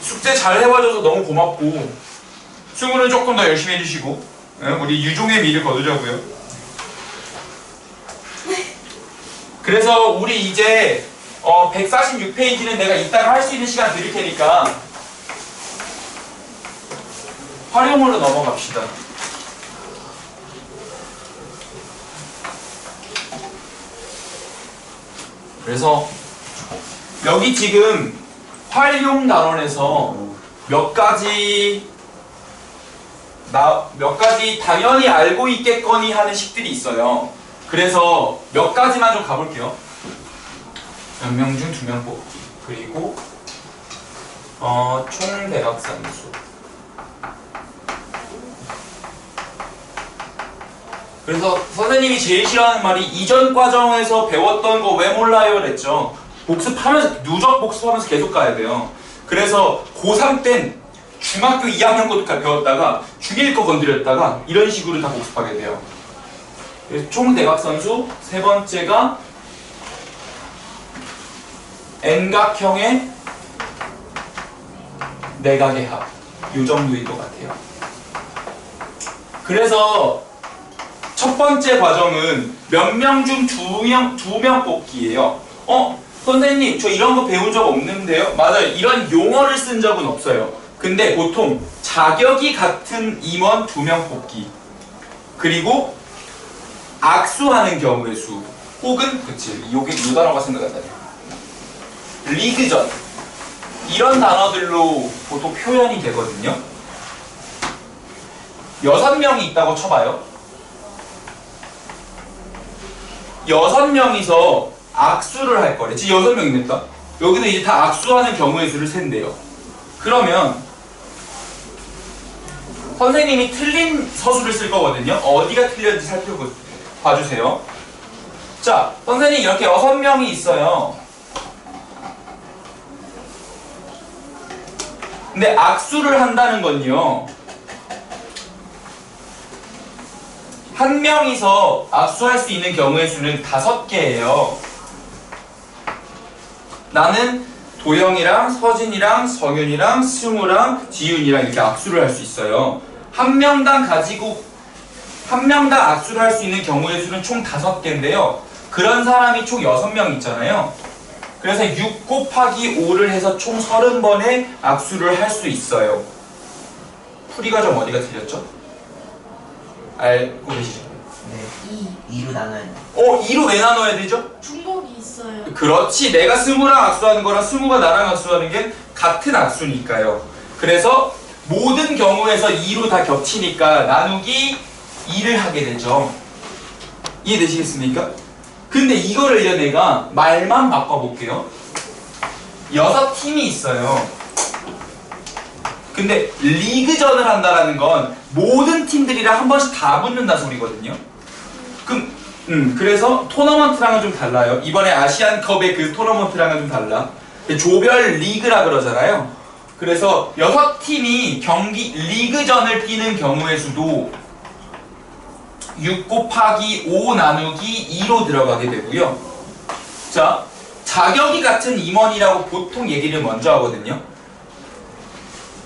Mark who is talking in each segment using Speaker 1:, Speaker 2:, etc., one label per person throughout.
Speaker 1: 숙제 잘 해봐줘서 너무 고맙고 승우는 조금 더 열심히 해주시고 우리 유종의 미를 거두자고요. 그래서 우리 이제 146페이지는 내가 이따가 할 수 있는 시간 드릴 테니까 활용으로 넘어갑시다. 그래서 여기 지금 활용 단원에서 몇 가지 당연히 알고 있겠거니 하는 식들이 있어요. 그래서 몇 가지만 좀 가볼게요. 몇 명 중 2명 뽑기. 그리고 총 대각상수. 그래서 선생님이 제일 싫어하는 말이 이전 과정에서 배웠던 거 왜 몰라요? 그랬죠. 복습하면서 누적 복습하면서 계속 가야 돼요. 그래서 고3 땐 중학교 2학년 것도 배웠다가 중1 거 건드렸다가 이런 식으로 다 복습하게 돼요. 그래서 총 대각선수 세 번째가 N각형의 내각의 합. 이 정도인 것 같아요. 그래서 첫 번째 과정은 몇 명 중 2명 뽑기예요. 선생님 저 이런 거 배운 적 없는데요? 맞아요. 이런 용어를 쓴 적은 없어요. 근데 보통 자격이 같은 임원 2명 뽑기, 그리고 악수하는 경우의 수, 혹은 그치 이 단어가 생각난다. 리그전, 이런 단어들로 보통 표현이 되거든요. 6명이 있다고 쳐봐요. 6명이서 악수를 할 거래. 지금 6명이 됐다. 여기는 이제 다 악수하는 경우의 수를 센대요. 그러면 선생님이 틀린 서술을 쓸 거거든요. 어디가 틀렸는지 봐주세요. 자, 선생님 이렇게 6명이 있어요. 근데 악수를 한다는 건요, 한 명이서 악수할 수 있는 경우의 수는 5개예요. 나는 도영이랑 서진이랑 성윤이랑 승우랑 지윤이랑 이렇게 악수를 할 수 있어요. 한 명당 악수를 할 수 있는 경우의 수는 총 5개인데요. 그런 사람이 총 6명 있잖아요. 그래서 6 곱하기 5를 해서 총 30번의 악수를 할 수 있어요. 풀이 과정 어디가 틀렸죠? 알고 계시죠?
Speaker 2: 네, 2로 나눠야 돼.
Speaker 1: 2로 왜 나눠야 되죠?
Speaker 3: 중복이 있어요.
Speaker 1: 그렇지. 내가 승우랑 악수하는 거랑 승우가 나랑 악수하는 게 같은 악수니까요. 그래서 모든 경우에서 2로 다 겹치니까 나누기 2를 하게 되죠. 이해되시겠습니까? 근데 이거를 이제 내가 말만 바꿔볼게요. 6팀이 있어요. 근데 리그전을 한다는 건 모든 팀들이랑 한 번씩 다 붙는다 소리거든요. 그래서 토너먼트랑은 좀 달라요. 이번에 아시안컵의 그 토너먼트랑은 좀 달라. 조별 리그라 그러잖아요. 그래서 6팀이 리그전을 뛰는 경우의 수도 6 곱하기 5 나누기 2로 들어가게 되고요. 자, 자격이 같은 임원이라고 보통 얘기를 먼저 하거든요.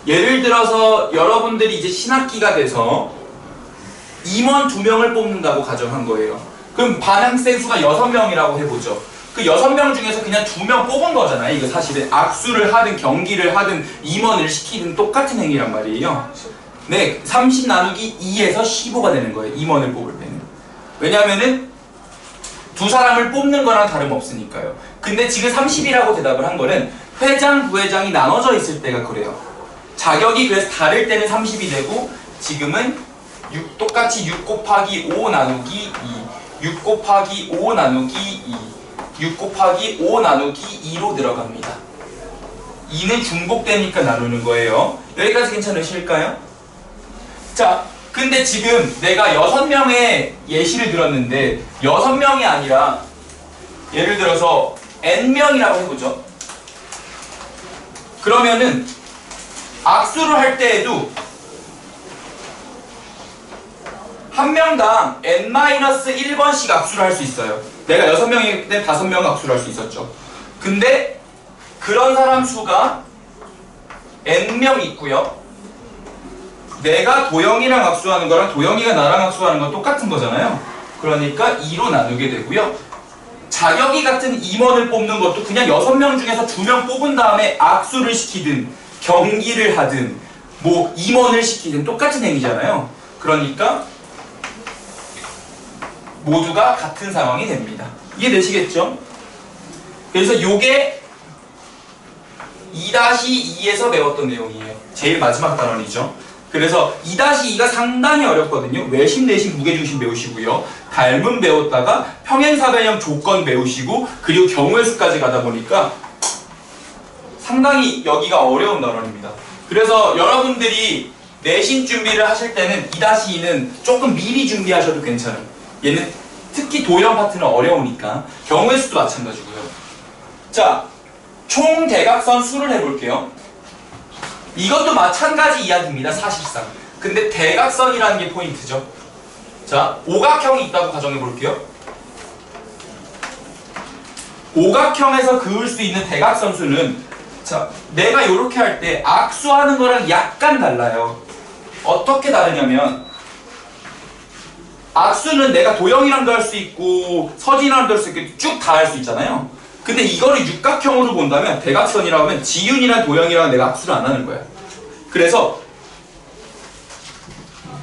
Speaker 1: 예를 들어서 여러분들이 이제 신학기가 돼서 임원 2명을 뽑는다고 가정한 거예요. 그럼 반항생 수가 6명이라고 해보죠. 그 6명 중에서 그냥 2명 뽑은 거잖아요. 이거 사실은 악수를 하든 경기를 하든 임원을 시키든 똑같은 행위란 말이에요. 네, 30 나누기 2에서 15가 되는 거예요. 임원을 뽑을 때는. 왜냐면은 두 사람을 뽑는 거랑 다름없으니까요. 근데 지금 30이라고 대답을 한 거는 회장, 부회장이 나눠져 있을 때가 그래요. 자격이 그래서 다를 때는 30이 되고, 지금은 똑같이 6 곱하기 5 나누기 2, 6 곱하기 5 나누기 2, 6 곱하기 5 나누기 2로 들어갑니다. 2는 중복되니까 나누는 거예요. 여기까지 괜찮으실까요? 자, 근데 지금 내가 6명의 예시를 들었는데 6명이 아니라 예를 들어서 N명이라고 해보죠. 그러면은 악수를 할 때에도 한 명당 N-1번씩 악수를 할 수 있어요. 내가 6명일 때 5명 악수를 할 수 있었죠. 근데 그런 사람 수가 n명 있고요. 내가 도영이랑 악수하는 거랑 도영이가 나랑 악수하는 건 똑같은 거잖아요. 그러니까 2로 나누게 되고요. 자격이 같은 임원을 뽑는 것도 그냥 6명 중에서 2명 뽑은 다음에 악수를 시키든 경기를 하든 뭐 임원을 시키든 똑같은 행위잖아요. 그러니까 모두가 같은 상황이 됩니다. 이해되시겠죠? 그래서 요게 2-2에서 배웠던 내용이에요. 제일 마지막 단원이죠. 그래서 2-2가 상당히 어렵거든요. 외심, 내심, 무게중심 배우시고요. 닮음 배웠다가 평행사변형 조건 배우시고 그리고 경우의 수까지 가다 보니까 상당히 여기가 어려운 단원입니다. 그래서 여러분들이 내신 준비를 하실 때는 2-2는 조금 미리 준비하셔도 괜찮아요. 얘는 특히 도형 파트는 어려우니까 경우의 수도 마찬가지고요. 자, 총 대각선 수를 해볼게요. 이것도 마찬가지 이야기입니다. 사실상. 근데 대각선이라는 게 포인트죠. 자, 오각형이 있다고 가정해볼게요. 오각형에서 그을 수 있는 대각선 수는 자, 내가 이렇게 할 때 악수하는 거랑 약간 달라요. 어떻게 다르냐면 악수는 내가 도영이랑도 할 수 있고 서진이랑도 할 수 있고 쭉 다 할 수 있잖아요. 근데 이거를 육각형으로 본다면 대각선이라고 하면 지윤이랑 도영이랑 내가 악수를 안 하는 거야. 그래서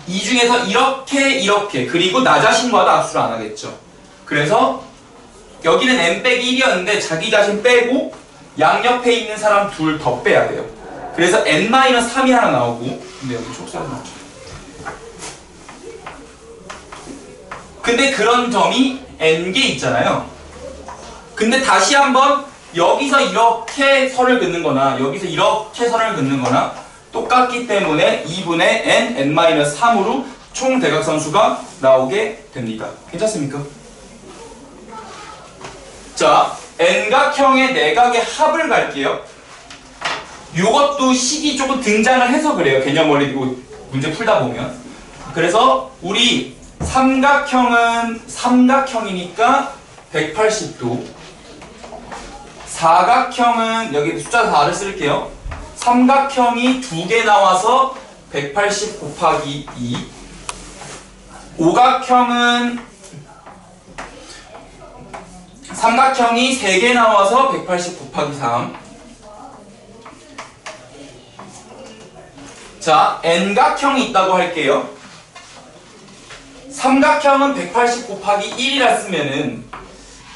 Speaker 1: 이 중에서 이렇게 그리고 나 자신과도 악수를 안 하겠죠. 그래서 여기는 n-1이었는데 자기 자신 빼고 양옆에 있는 사람 둘 더 빼야 돼요. 그래서 n-3이 하나 나오고 근데 여기 촉살이 나오죠. 근데 그런 점이 n개 있잖아요. 근데 다시 한번 여기서 이렇게 선을 긋는 거나 여기서 이렇게 선을 긋는 거나 똑같기 때문에 2분의 n-3으로 총 대각선수가 나오게 됩니다. 괜찮습니까? 자, n각형의 내각의 합을 갈게요. 요것도 식이 조금 등장을 해서 그래요. 개념 원리 문제 풀다 보면. 그래서 우리 삼각형은 삼각형이니까 180도. 사각형은 여기 숫자 4를 쓸게요. 삼각형이 2개 나와서 180 곱하기 2. 오각형은 삼각형이 3개 나와서 180 곱하기 3. 자, n각형이 있다고 할게요. 삼각형은 180 곱하기 1이라 쓰면은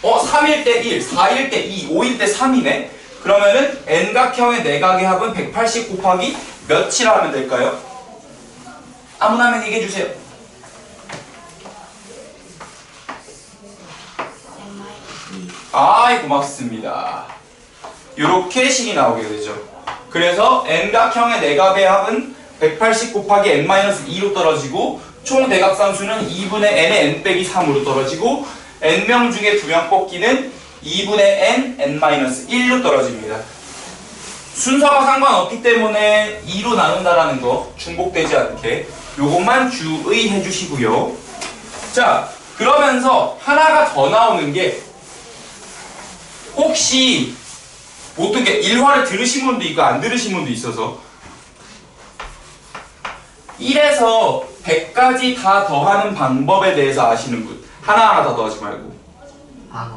Speaker 1: 3일 때 1, 4일 때 2, 5일 때 3이네? 그러면은 n각형의 내각의 합은 180 곱하기 몇이라 하면 될까요? 아무나 하면 얘기해 주세요. 아이 고맙습니다. 요렇게 식이 나오게 되죠. 그래서 n각형의 내각의 합은 180 곱하기 n-2로 떨어지고 총 대각상수는 2분의 n의 n 빼기 3으로 떨어지고 n명 중에 2명 뽑기는 2분의 n-1로 떨어집니다. 순서가 상관없기 때문에 2로 나눈다라는 거 중복되지 않게 요것만 주의해 주시고요. 자, 그러면서 하나가 더 나오는 게 혹시 보통 1화를 들으신 분도 있고 안 들으신 분도 있어서 1에서 100까지 다 더하는 방법에 대해서 아시는 분 하나하나 다 더하지 말고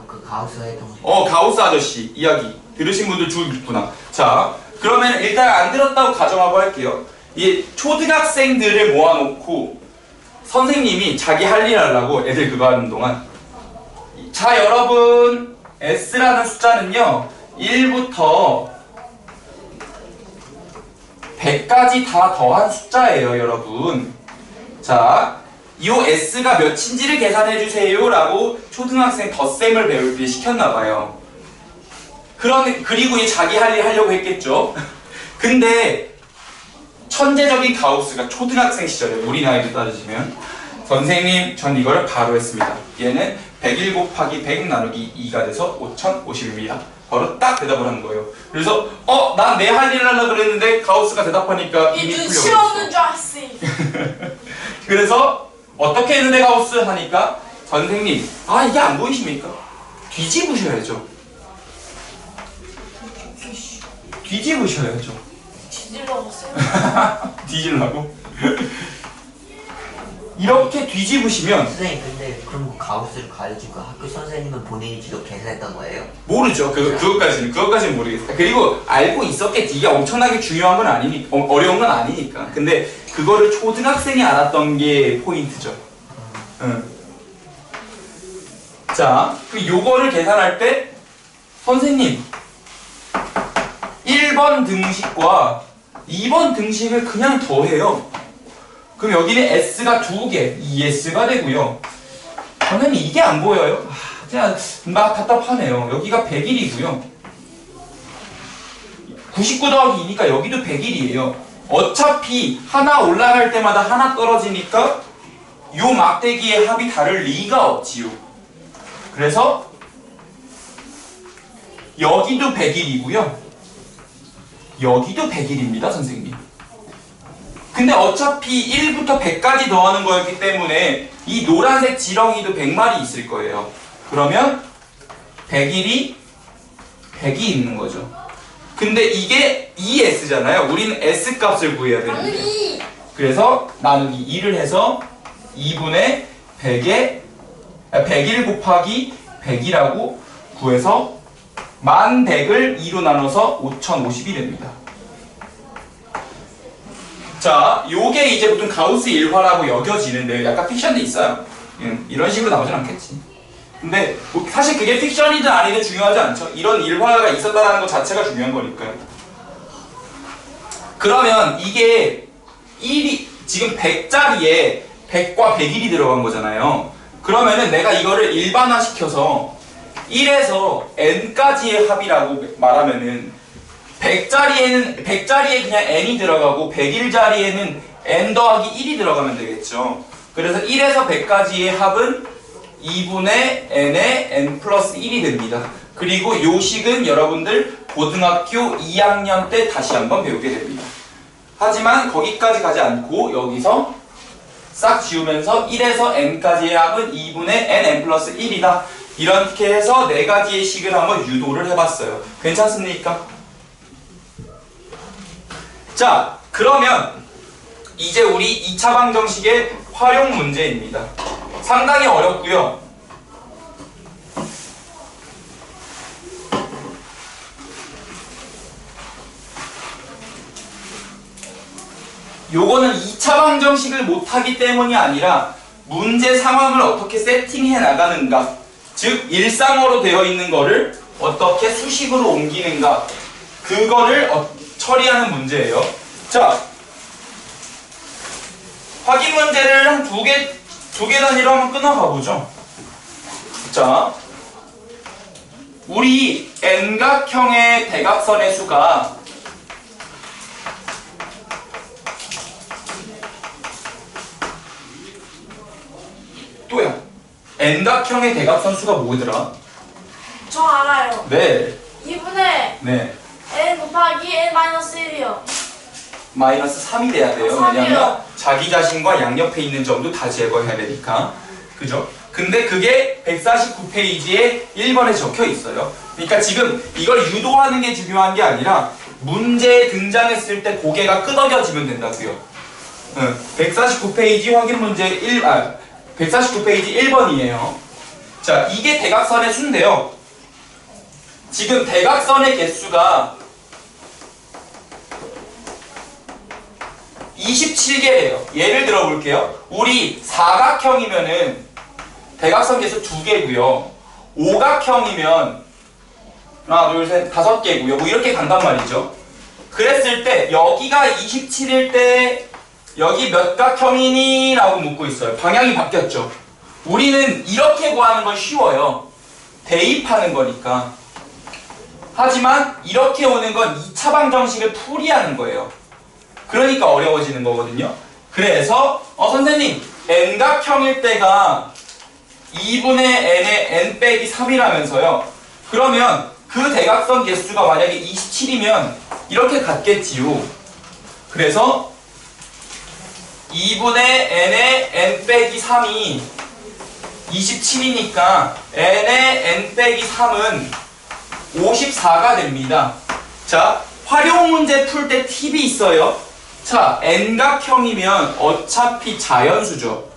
Speaker 2: 그 가우스 해동
Speaker 1: 가우스 아저씨 이야기 들으신 분들 줄 있구나. 자, 그러면 일단 안 들었다고 가정하고 할게요. 이 초등학생들을 모아놓고 선생님이 자기 할 일 하려고 애들 그거 하는 동안 자, 여러분 S라는 숫자는요 1부터 100까지 다 더한 숫자예요, 여러분. 자, 이 S가 몇인지를 계산해주세요 라고 초등학생 덧셈을 배울 때 시켰나봐요. 그리고 이 자기 할 일 하려고 했겠죠. 근데 천재적인 가우스가 초등학생 시절에 우리 나이로 따지면 선생님 전 이거를 바로 했습니다. 얘는 101 곱하기 100 나누기 2가 돼서 5050입니다. 바로 딱 대답을 하는 거예요. 그래서 난 내 할 일을 하려고 그랬는데 가우스가 대답하니까 이미
Speaker 3: 눈치
Speaker 1: 풀려버렸어.
Speaker 3: 없는 줄 알았지.
Speaker 1: 그래서 어떻게 했는데 가우스 하니까 선생님 이게 안 보이십니까? 뒤집으셔야죠. 뒤집으셔야죠.
Speaker 3: 뒤질러 봤어요.
Speaker 1: 뒤질라고? 이렇게 뒤집으시면
Speaker 2: 선생님 근데 그럼 그 가우스를 가르치고 학교 선생님은 본인이 직접 계산했던 거예요?
Speaker 1: 모르죠. 그것까지는 모르겠어요. 그리고 알고 있었겠지. 이게 엄청나게 중요한 건 아니니까, 어려운 건 아니니까. 근데 그거를 초등학생이 알았던 게 포인트죠. 응. 자, 그 요거를 계산할 때 선생님 1번 등식과 2번 등식을 그냥 더해요. 그럼 여기는 S가 2개, 2S가 되고요. 선생님 이게 안 보여요? 진짜 막 답답하네요. 여기가 100일이고요. 99 더하기 2니까 여기도 100일이에요. 어차피 하나 올라갈 때마다 하나 떨어지니까 요 막대기의 합이 다를 리가 없지요. 그래서 여기도 100일이고요. 여기도 100일입니다, 선생님. 근데 어차피 1부터 100까지 더하는 거였기 때문에 이 노란색 지렁이도 100마리 있을 거예요. 그러면 100일이 100이 있는 거죠. 근데 이게 2S잖아요. 우리는 S 값을 구해야 되는데.
Speaker 3: 나누기.
Speaker 1: 그래서 나누기 2를 해서 2분의 100에 100일 곱하기 100이라고 구해서 1100을 2로 나눠서 5050이 됩니다. 자, 요게 이제 보통 가우스 일화라고 여겨지는데 약간 픽션도 있어요. 이런 식으로 나오진 않겠지. 근데 뭐 사실 그게 픽션이든 아니든 중요하지 않죠. 이런 일화가 있었다는 것 자체가 중요한 거니까요. 그러면 이게 1이 지금 100짜리에 100과 101이 들어간 거잖아요. 그러면은 내가 이거를 일반화시켜서 1에서 n까지의 합이라고 말하면은 100자리에 그냥 n이 들어가고 101자리에는 n 더하기 1이 들어가면 되겠죠. 그래서 1에서 100까지의 합은 2분의 n의 n 플러스 1이 됩니다. 그리고 요 식은 여러분들 고등학교 2학년 때 다시 한번 배우게 됩니다. 하지만 거기까지 가지 않고 여기서 싹 지우면서 1에서 n까지의 합은 2분의 n 플러스 1이다. 이렇게 해서 4가지의 식을 한번 유도를 해봤어요. 괜찮습니까? 자, 그러면 이제 우리 2차 방정식의 활용 문제입니다. 상당히 어렵고요. 요거는 2차 방정식을 못하기 때문이 아니라 문제 상황을 어떻게 세팅해 나가는가, 즉 일상어로 되어 있는 거를 어떻게 수식으로 옮기는가, 그거를 처리하는 문제예요. 자, 확인 문제를 한 두 개 단위로 한번 끊어가보죠. 자, 우리 N각형의 대각선의 수가 또야, N각형의 대각선 수가 뭐더라?
Speaker 3: 저 알아요.
Speaker 1: 네.
Speaker 3: 2분의
Speaker 1: 네.
Speaker 3: n 곱하기 n 마이너스 1이요.
Speaker 1: 마이너스 3이 돼야 돼요.
Speaker 3: 3이요.
Speaker 1: 왜냐면 자기 자신과 양옆에 있는 점도 다 제거해야 되니까. 그죠? 근데 그게 149페이지에 1번에 적혀 있어요. 그러니까 지금 이걸 유도하는 게 중요한 게 아니라 문제에 등장했을 때 고개가 끄덕여지면 된다고요. 149페이지 확인 문제 149페이지 1번이에요. 자, 이게 대각선의 수인데요. 지금 대각선의 개수가 27개예요. 예를 들어 볼게요. 우리 사각형이면은 대각선 개수 2개고요. 오각형이면 하나, 둘, 셋, 5개고요. 뭐 이렇게 간단 말이죠. 그랬을 때 여기가 27일 때 여기 몇 각형이니? 라고 묻고 있어요. 방향이 바뀌었죠. 우리는 이렇게 구하는 건 쉬워요. 대입하는 거니까. 하지만 이렇게 오는 건 2차 방정식을 풀이하는 거예요. 그러니까 어려워지는 거거든요. 그래서 선생님 n각형일 때가 2분의 n의 n 빼기 3이라면서요. 그러면 그 대각선 개수가 만약에 27이면 이렇게 같겠지요. 그래서 2분의 n의 n 빼기 3이 27이니까 n의 n 빼기 3은 54가 됩니다. 자, 활용 문제 풀 때 팁이 있어요. 자, N각형이면 어차피 자연수죠.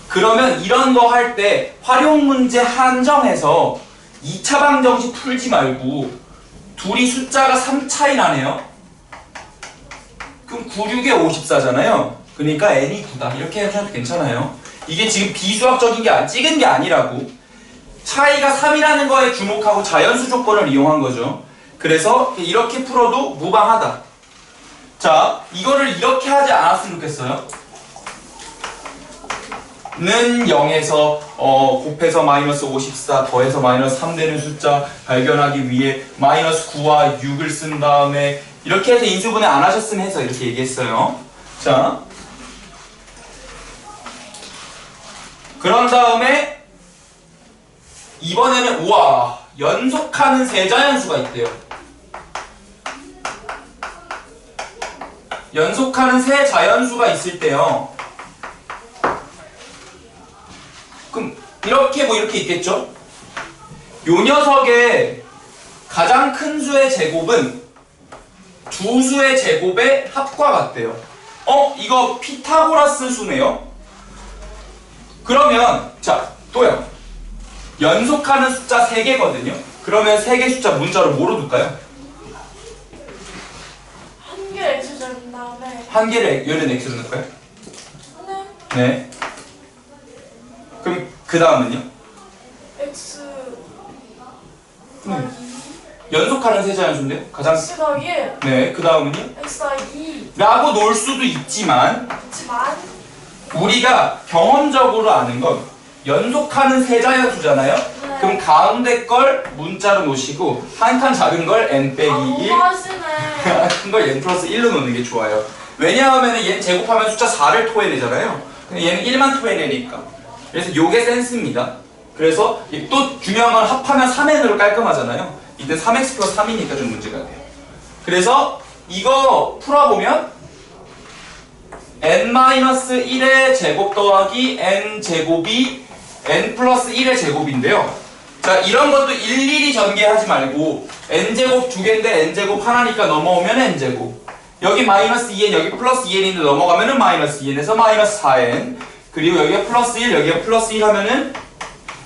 Speaker 1: 그러면 이런 거 할 때 활용 문제 한정해서 2차 방정식 풀지 말고 둘이 숫자가 3 차이 나네요. 그럼 9, 6에 54잖아요. 그러니까 N이 9다. 이렇게 해주셔도 괜찮아요. 이게 지금 비수학적인 게 찍은 게 아니라고. 차이가 3이라는 거에 주목하고 자연수 조건을 이용한 거죠. 그래서 이렇게 풀어도 무방하다. 자, 이거를 이렇게 하지 않았으면 좋겠어요. 는 0에서 곱해서 마이너스 54 더해서 마이너스 3 되는 숫자 발견하기 위해 마이너스 9와 6을 쓴 다음에 이렇게 해서 인수분해 안 하셨으면 해서 이렇게 얘기했어요. 자, 그런 다음에 이번에는 우와, 연속하는 세 자연수가 있대요. 연속하는 세 자연수가 있을 때요. 그럼 이렇게 이렇게 있겠죠? 요 녀석의 가장 큰 수의 제곱은 두 수의 제곱의 합과 같대요. 이거 피타고라스 수네요. 그러면 자, 또요. 연속하는 숫자 3개거든요. 그러면 3개 숫자 문자로 뭐로 둘까요?
Speaker 3: 한 개 X 적은 다음에
Speaker 1: 한 개를 얘는 X로 넣을까요?
Speaker 3: 네.
Speaker 1: 네. 그럼 그 다음은요?
Speaker 3: X 더하기
Speaker 1: 연속하는 세 자연수인데요? 가장
Speaker 3: X 더하기 1
Speaker 1: 네, 그 다음은요?
Speaker 3: X 더하기 2
Speaker 1: 라고 놓을 수도 있지만
Speaker 3: 그렇지만
Speaker 1: 우리가 경험적으로 아는 건 연속하는 세 자연수잖아요?
Speaker 3: 네.
Speaker 1: 그럼 가운데 걸 문자로 놓으시고 한 칸 작은 걸 n 빼기 1
Speaker 3: 너무하시네.
Speaker 1: 큰 걸 n 플러스 1로 놓는 게 좋아요. 왜냐하면 얘는 제곱하면 숫자 4를 토해내잖아요. 근데 얘는 1만 토해내니까. 그래서 요게 센스입니다. 그래서 또 중요한 건 합하면 3n으로 깔끔하잖아요. 이때 3x 플러스 3이니까 좀 문제가 돼요. 그래서 이거 풀어보면 n-1의 제곱 더하기 n 제곱이 n 플러스 1의 제곱인데요. 자, 이런 것도 일일이 전개하지 말고 n제곱 2개인데 n제곱 하나니까 넘어오면 n제곱, 여기 마이너스 2n 여기 플러스 2n인데 넘어가면은 마이너스 2n에서 마이너스 4n, 그리고 여기가 플러스 1 여기가 플러스 1 하면은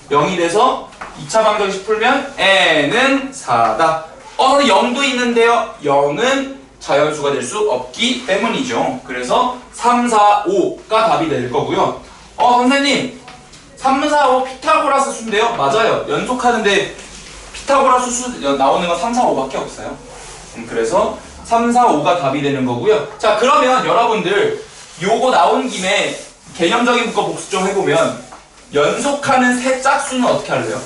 Speaker 1: 0이 돼서 2차 방정식 풀면 n은 4다. 0도 있는데요. 0은 자연수가 될 수 없기 때문이죠. 그래서 3, 4, 5가 답이 될 거고요. 선생님 3, 4, 5 피타고라스 수인데요? 맞아요. 연속하는데 피타고라스 수 나오는 건 3, 4, 5밖에 없어요. 그래서 3, 4, 5가 답이 되는 거고요. 자, 그러면 여러분들 요거 나온 김에 개념적인 문과 복습 좀 해보면 연속하는 세 짝수는 어떻게 할래요?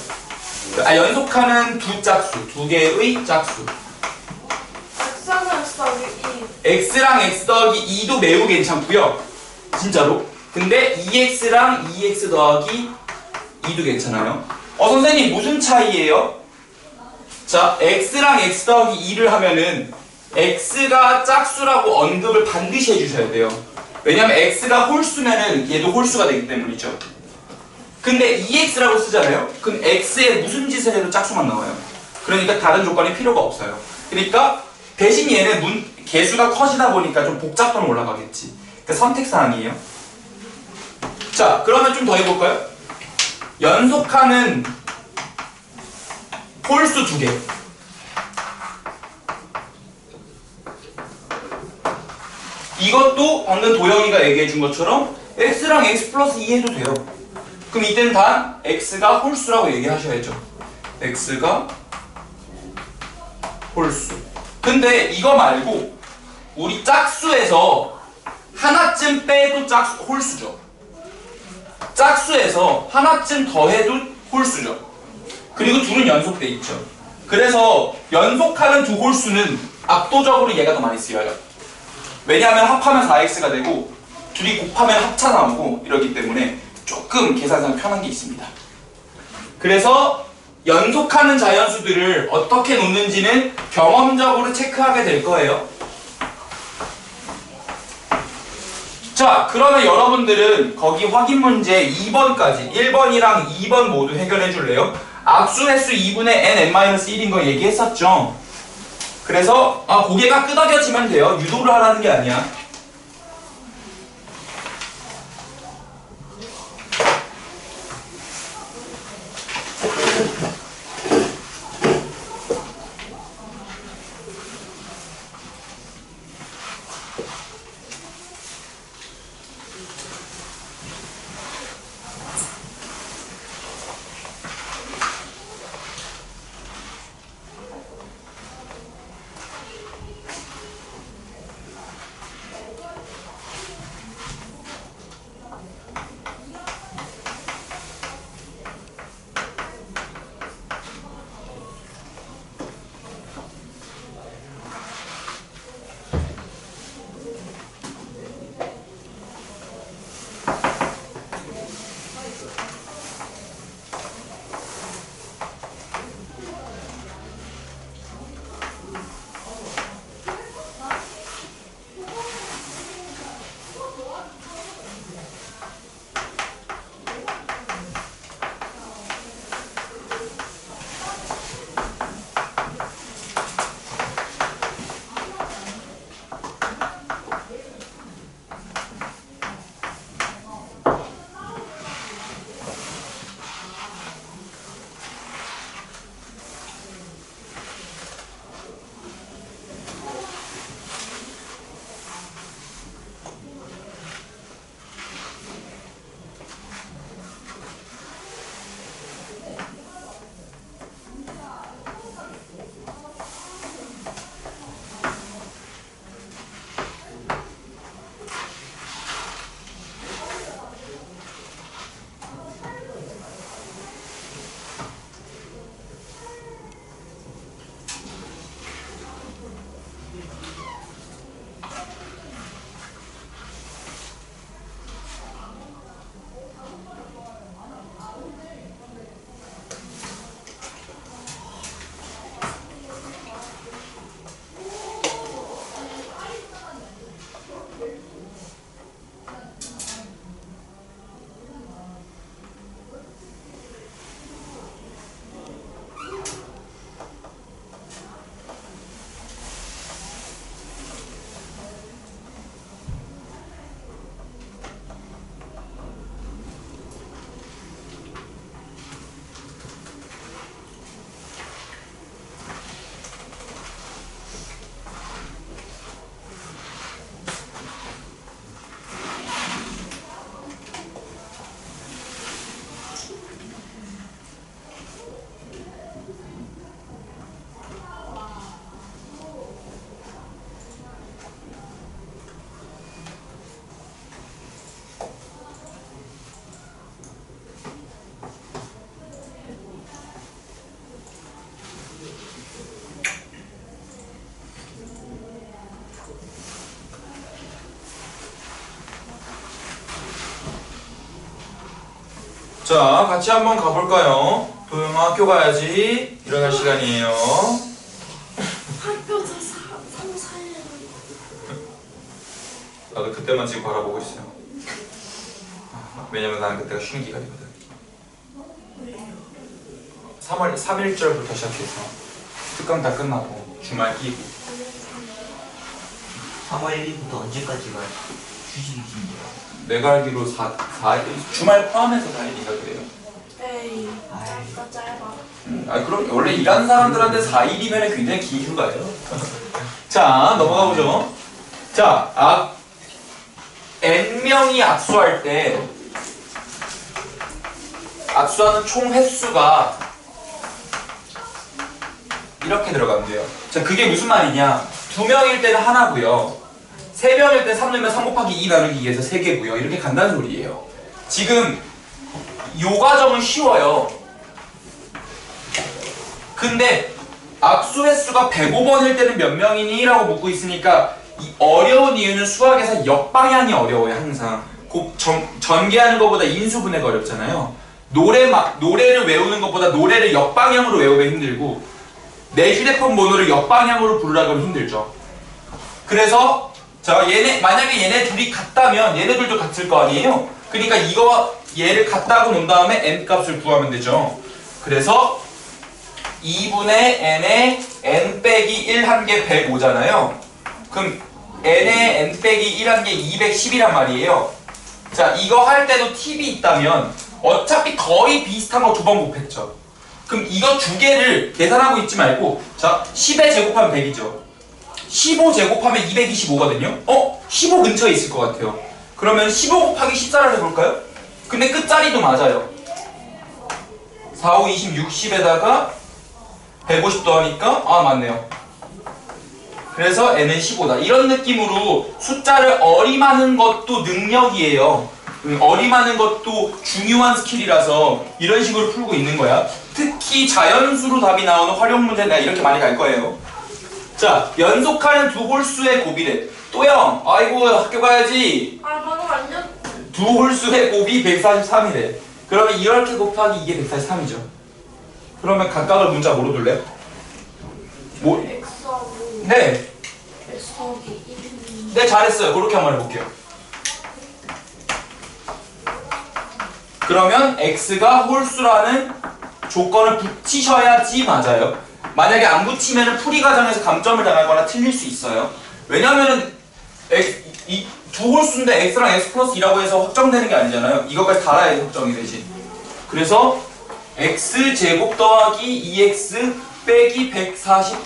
Speaker 1: 연속하는 두 짝수, 두 개의 짝수.
Speaker 3: X는 X 더하기 2
Speaker 1: x랑 x 더하기 2도 매우 괜찮고요. 진짜로. 근데 2x랑 2x 더하기 2도 괜찮아요. 선생님 무슨 차이예요? 자, x랑 x 더하기 2를 하면은 x가 짝수라고 언급을 반드시 해주셔야 돼요. 왜냐면 x가 홀수면은 얘도 홀수가 되기 때문이죠. 근데 2x라고 쓰잖아요. 그럼 x에 무슨 짓을 해도 짝수만 나와요. 그러니까 다른 조건이 필요가 없어요. 그러니까 대신 얘는 개수가 커지다 보니까 좀 복잡도는 올라가겠지. 그러니까 선택사항이에요. 자, 그러면 좀 더 해볼까요? 연속하는 홀수 2개. 이것도 방금 도영이가 얘기해준 것처럼 x랑 x 플러스 2 해도 돼요. 그럼 이때는 단 x가 홀수라고 얘기하셔야죠. x가 홀수. 근데 이거 말고 우리 짝수에서 하나쯤 빼도 홀수죠. 짝수에서 하나쯤 더해도 홀수죠. 그리고 둘은 연속돼 있죠. 그래서 연속하는 두 홀수는 압도적으로 얘가 더 많이 쓰여요. 왜냐하면 합하면 4x가 되고 둘이 곱하면 합차 나오고 이러기 때문에 조금 계산상 편한 게 있습니다. 그래서 연속하는 자연수들을 어떻게 놓는지는 경험적으로 체크하게 될 거예요. 자, 그러면 여러분들은 거기 확인 문제 2번까지 1번이랑 2번 모두 해결해 줄래요? 악수 횟수 2분의 n, n-1인 거 얘기했었죠? 그래서 고개가 끄덕여지면 돼요. 유도를 하라는 게 아니야. 자, 같이 한번 가볼까요? 도영아, 학교 가야지. 일어날 시간이에요.
Speaker 3: 학교에서 3, 4일.
Speaker 1: 나도 그때만 지금 바라보고 있어요. 왜냐면 나는 그때가 쉬는 기간이거든. 3월 3일절부터 시작해서 특강 다 끝나고 주말 끼고
Speaker 2: 3월 1일부터 언제까지가 휴직이신데요?
Speaker 1: 내가 알기로 4일, 주말 포함해서 4일인가 그래요.
Speaker 3: 에이,
Speaker 2: 아이.
Speaker 3: 짧아.
Speaker 1: 그럼 원래 일하는 사람들한테 4일이면 굉장히 긴 휴가예요. 자, 넘어가 보죠. 자, n명이 악수할 때 악수하는 총 횟수가 이렇게 들어간대요. 자, 그게 무슨 말이냐? 2명일 때는 하나고요. 3명일 때 3 넣으면 3 곱하기 2 나누기 2에서 3개고요. 이렇게 간다는 소리예요. 지금 요 과정은 쉬워요. 근데 악수 횟수가 105번일 때는 몇 명이니? 라고 묻고 있으니까 이 어려운 이유는 수학에서 역방향이 어려워요. 항상 전개하는 것보다 인수분해가 어렵잖아요. 노래를 외우는 것보다 노래를 역방향으로 외우면 힘들고 내 휴대폰 번호를 역방향으로 부르라 그러면 힘들죠. 그래서 자, 만약에 얘네 둘이 같다면 얘네들도 같을 거 아니에요? 그러니까 이거 얘를 같다고 놓은 다음에 n 값을 구하면 되죠. 그래서 2분의 n에 n 빼기 1 한 게 105잖아요. 그럼 n에 n 빼기 1 한 게 210이란 말이에요. 자, 이거 할 때도 팁이 있다면 어차피 거의 비슷한 거 두 번 곱했죠. 그럼 이거 두 개를 계산하고 있지 말고, 자, 10에 제곱하면 100이죠. 15 제곱하면 225거든요. 15 근처에 있을 것 같아요. 그러면 15 곱하기 14를 해볼까요? 근데 끝자리도 맞아요. 4, 5, 20, 60에다가 150 더하니까 맞네요. 그래서 n은 15다. 이런 느낌으로 숫자를 어림하는 것도 능력이에요. 어림하는 것도 중요한 스킬이라서 이런 식으로 풀고 있는 거야. 특히 자연수로 답이 나오는 활용 문제 내가 이렇게 많이 갈 거예요. 자, 연속하는 두 홀수의 곱이래. 또영, 아이고 학교 가야지.
Speaker 3: 방금 완전.
Speaker 1: 두 홀수의 곱이 143이래. 그러면 이렇게 곱하기 이게 143이죠. 그러면 각각을 문자 뭐로 둘래요? 뭐?
Speaker 3: X하고
Speaker 1: 네.
Speaker 3: S 더하기 1.
Speaker 1: 네, 잘했어요. 그렇게 한번 해볼게요. 그러면 x가 홀수라는 조건을 붙이셔야지 맞아요. 만약에 안 붙이면 풀이 과정에서 감점을 당하거나 틀릴 수 있어요. 왜냐면은 이 두 홀수인데 x랑 x 플러스 2라고 해서 확정되는 게 아니잖아요. 이것까지 달아야 확정이 되지. 그래서 x제곱 더하기 2x 빼기 140.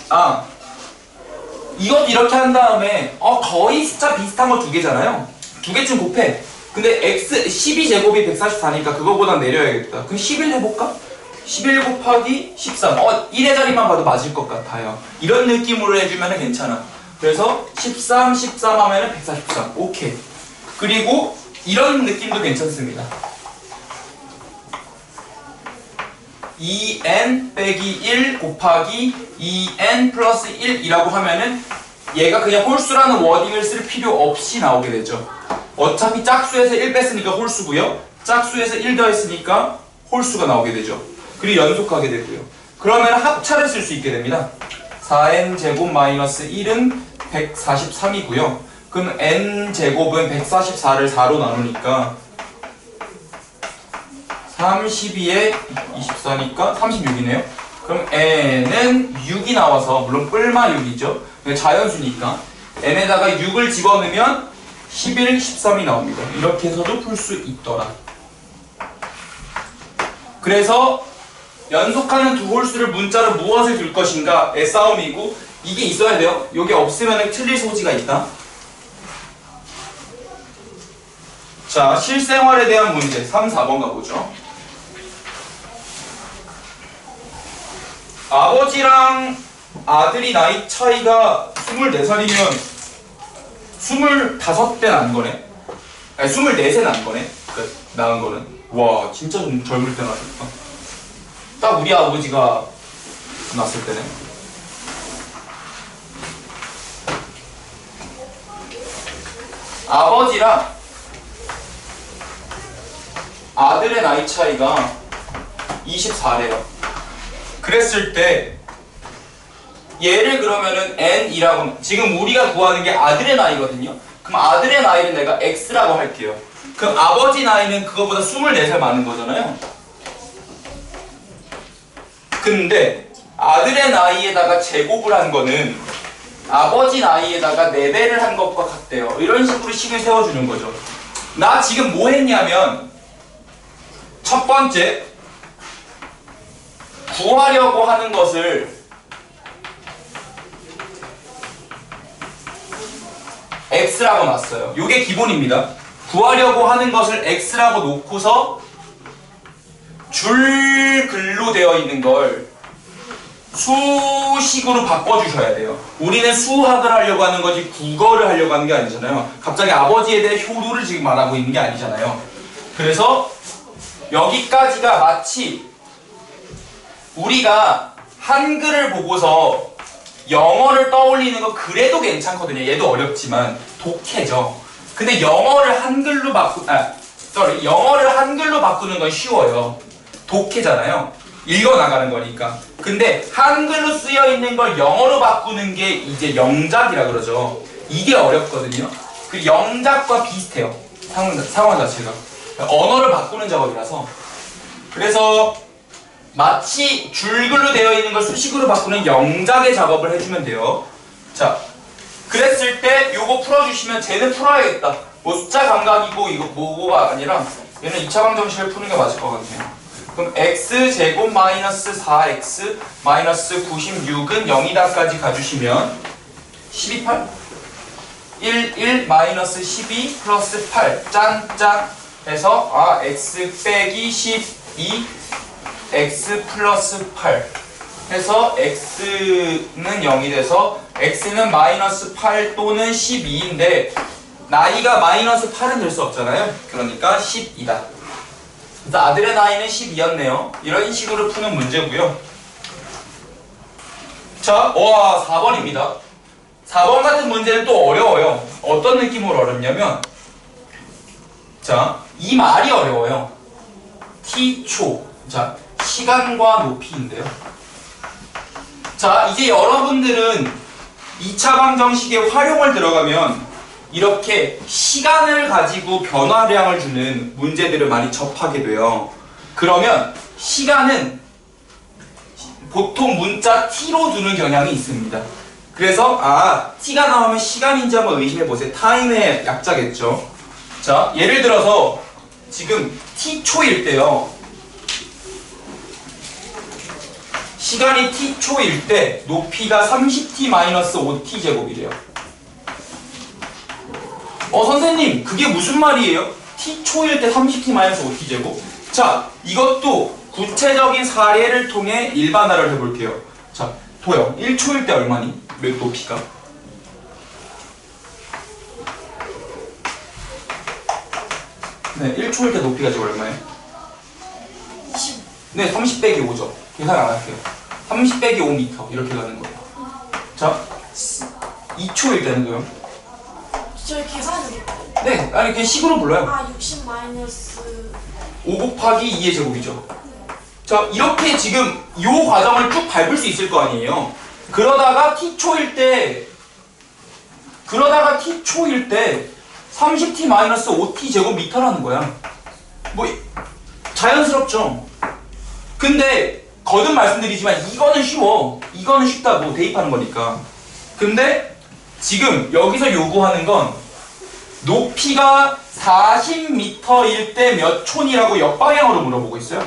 Speaker 1: 이것 이렇게 한 다음에 거의 숫자 비슷한 거 두 개잖아요. 두 개쯤 곱해. 근데 x 12제곱이 144니까 그거보다 내려야겠다. 그럼 11 해볼까? 11 곱하기 13. 1의 자리만 봐도 맞을 것 같아요. 이런 느낌으로 해주면 괜찮아. 그래서 13, 13 하면은 143. 오케이. 그리고 이런 느낌도 괜찮습니다. 2n 빼기 1 곱하기 2n 플러스 1이라고 하면은 얘가 그냥 홀수라는 워딩을 쓸 필요 없이 나오게 되죠. 어차피 짝수에서 1 뺐으니까 홀수고요. 짝수에서 1 더했으니까 홀수가 나오게 되죠. 그리고 연속하게 되고요. 그러면 합차를 쓸 수 있게 됩니다. 4n제곱 마이너스 1은 143이고요. 그럼 n제곱은 144를 4로 나누니까 32에 24니까 36이네요. 그럼 n은 6이 나와서 물론 뿔마 6이죠. 자연수니까 n에다가 6을 집어넣으면 11, 13이 나옵니다. 이렇게 해서도 풀 수 있더라. 그래서 연속하는 두 홀수를 문자로 무엇을 둘 것인가의 싸움이고 이게 있어야 돼요. 이게 없으면 틀릴 소지가 있다. 자, 실생활에 대한 문제 3, 4번 가보죠. 아버지랑 아들이 나이 차이가 24살이면 25대 난 거네. 아니 24세 난 거네. 그러니까 낳은 거는. 와, 진짜 좀 젊을 때 낳았다. 딱 우리 아버지가 낳았을 때네. 아버지랑 아들의 나이 차이가 24래요. 그랬을 때 얘를 그러면은 n이라고, 지금 우리가 구하는 게 아들의 나이거든요. 그럼 아들의 나이를 내가 x라고 할게요. 그럼 아버지 나이는 그거보다 24살 많은 거잖아요. 근데 아들의 나이에다가 제곱을 한 거는 아버지 나이에다가 4배를 한 것과 같대요. 이런 식으로 식을 세워주는 거죠. 나 지금 뭐 했냐면 첫 번째, 구하려고 하는 것을 x라고 놨어요. 이게 기본입니다. 구하려고 하는 것을 x라고 놓고서 줄글로 되어 있는 걸 수식으로 바꿔주셔야 돼요. 우리는 수학을 하려고 하는 거지 국어를 하려고 하는 게 아니잖아요. 갑자기 아버지에 대해 효도를 지금 말하고 있는 게 아니잖아요. 그래서 여기까지가 마치 우리가 한글을 보고서 영어를 떠올리는 거 그래도 괜찮거든요. 얘도 어렵지만 독해죠. 근데 영어를 한글로 영어를 한글로 바꾸는 건 쉬워요. 독해잖아요. 읽어나가는 거니까. 근데 한글로 쓰여 있는 걸 영어로 바꾸는 게 이제 영작이라 그러죠. 이게 어렵거든요. 그 영작과 비슷해요. 상황 자체가. 언어를 바꾸는 작업이라서. 그래서 마치 줄글로 되어 있는 걸 수식으로 바꾸는 영작의 작업을 해주면 돼요. 자, 그랬을 때 요거 풀어주시면 쟤는 풀어야겠다. 뭐 숫자 감각이고 이거 뭐가 아니라 얘는 2차 방정식을 푸는 게 맞을 것 같아요. 그럼 x제곱 마이너스 4x 마이너스 96은 0이다까지 가주시면 12, 8 1 마이너스 12 플러스 8 짠짠 해서 x 빼기 12 x 플러스 8 해서 x는 0이 돼서 x는 마이너스 8 또는 12인데 나이가 마이너스 8은 될 수 없잖아요. 그러니까 10이다. 그래서 아들의 나이는 12였네요. 이런 식으로 푸는 문제고요. 자, 4번입니다. 4번 같은 문제는 또 어려워요. 어떤 느낌으로 어렵냐면 자, 이 말이 어려워요. t초. 자, 시간과 높이인데요. 자, 이제 여러분들은 2차 방정식의 활용을 들어가면 이렇게 시간을 가지고 변화량을 주는 문제들을 많이 접하게 돼요. 그러면 시간은 보통 문자 t로 두는 경향이 있습니다. 그래서 t가 나오면 시간인지 한번 의심해 보세요. 타임의 약자겠죠. 자, 예를 들어서 지금 t초일 때요. 시간이 t초일 때 높이가 30t-5t 제곱이래요. 선생님, 그게 무슨 말이에요? t초일 때 30t-5t 제곱? 자, 이것도 구체적인 사례를 통해 일반화를 해볼게요. 자, 도영, 1초일 때 얼마니? 몇 높이가? 네, 1초일 때 높이가 지금 얼마예요?
Speaker 3: 20.
Speaker 1: 네, 30 빼기 5죠. 계산 안 할게요. 30 빼기 5m 이렇게 가는 거예요. 자, 2초일 때는요?
Speaker 3: 저희 계산이
Speaker 1: 네, 아니 그냥 식으로 불러요.
Speaker 3: 60 마이너스
Speaker 1: 5 곱하기 2의 제곱이죠. 자, 이렇게 지금 이 과정을 쭉 밟을 수 있을 거 아니에요. 그러다가 t초일 때 30t-5t 제곱 미터라는 거야. 뭐 자연스럽죠. 근데 거듭 말씀드리지만 이거는 쉬워. 이거는 쉽다고 대입하는 거니까. 근데 지금 여기서 요구하는 건 높이가 40m일 때 몇 촌이라고 역방향으로 물어보고 있어요.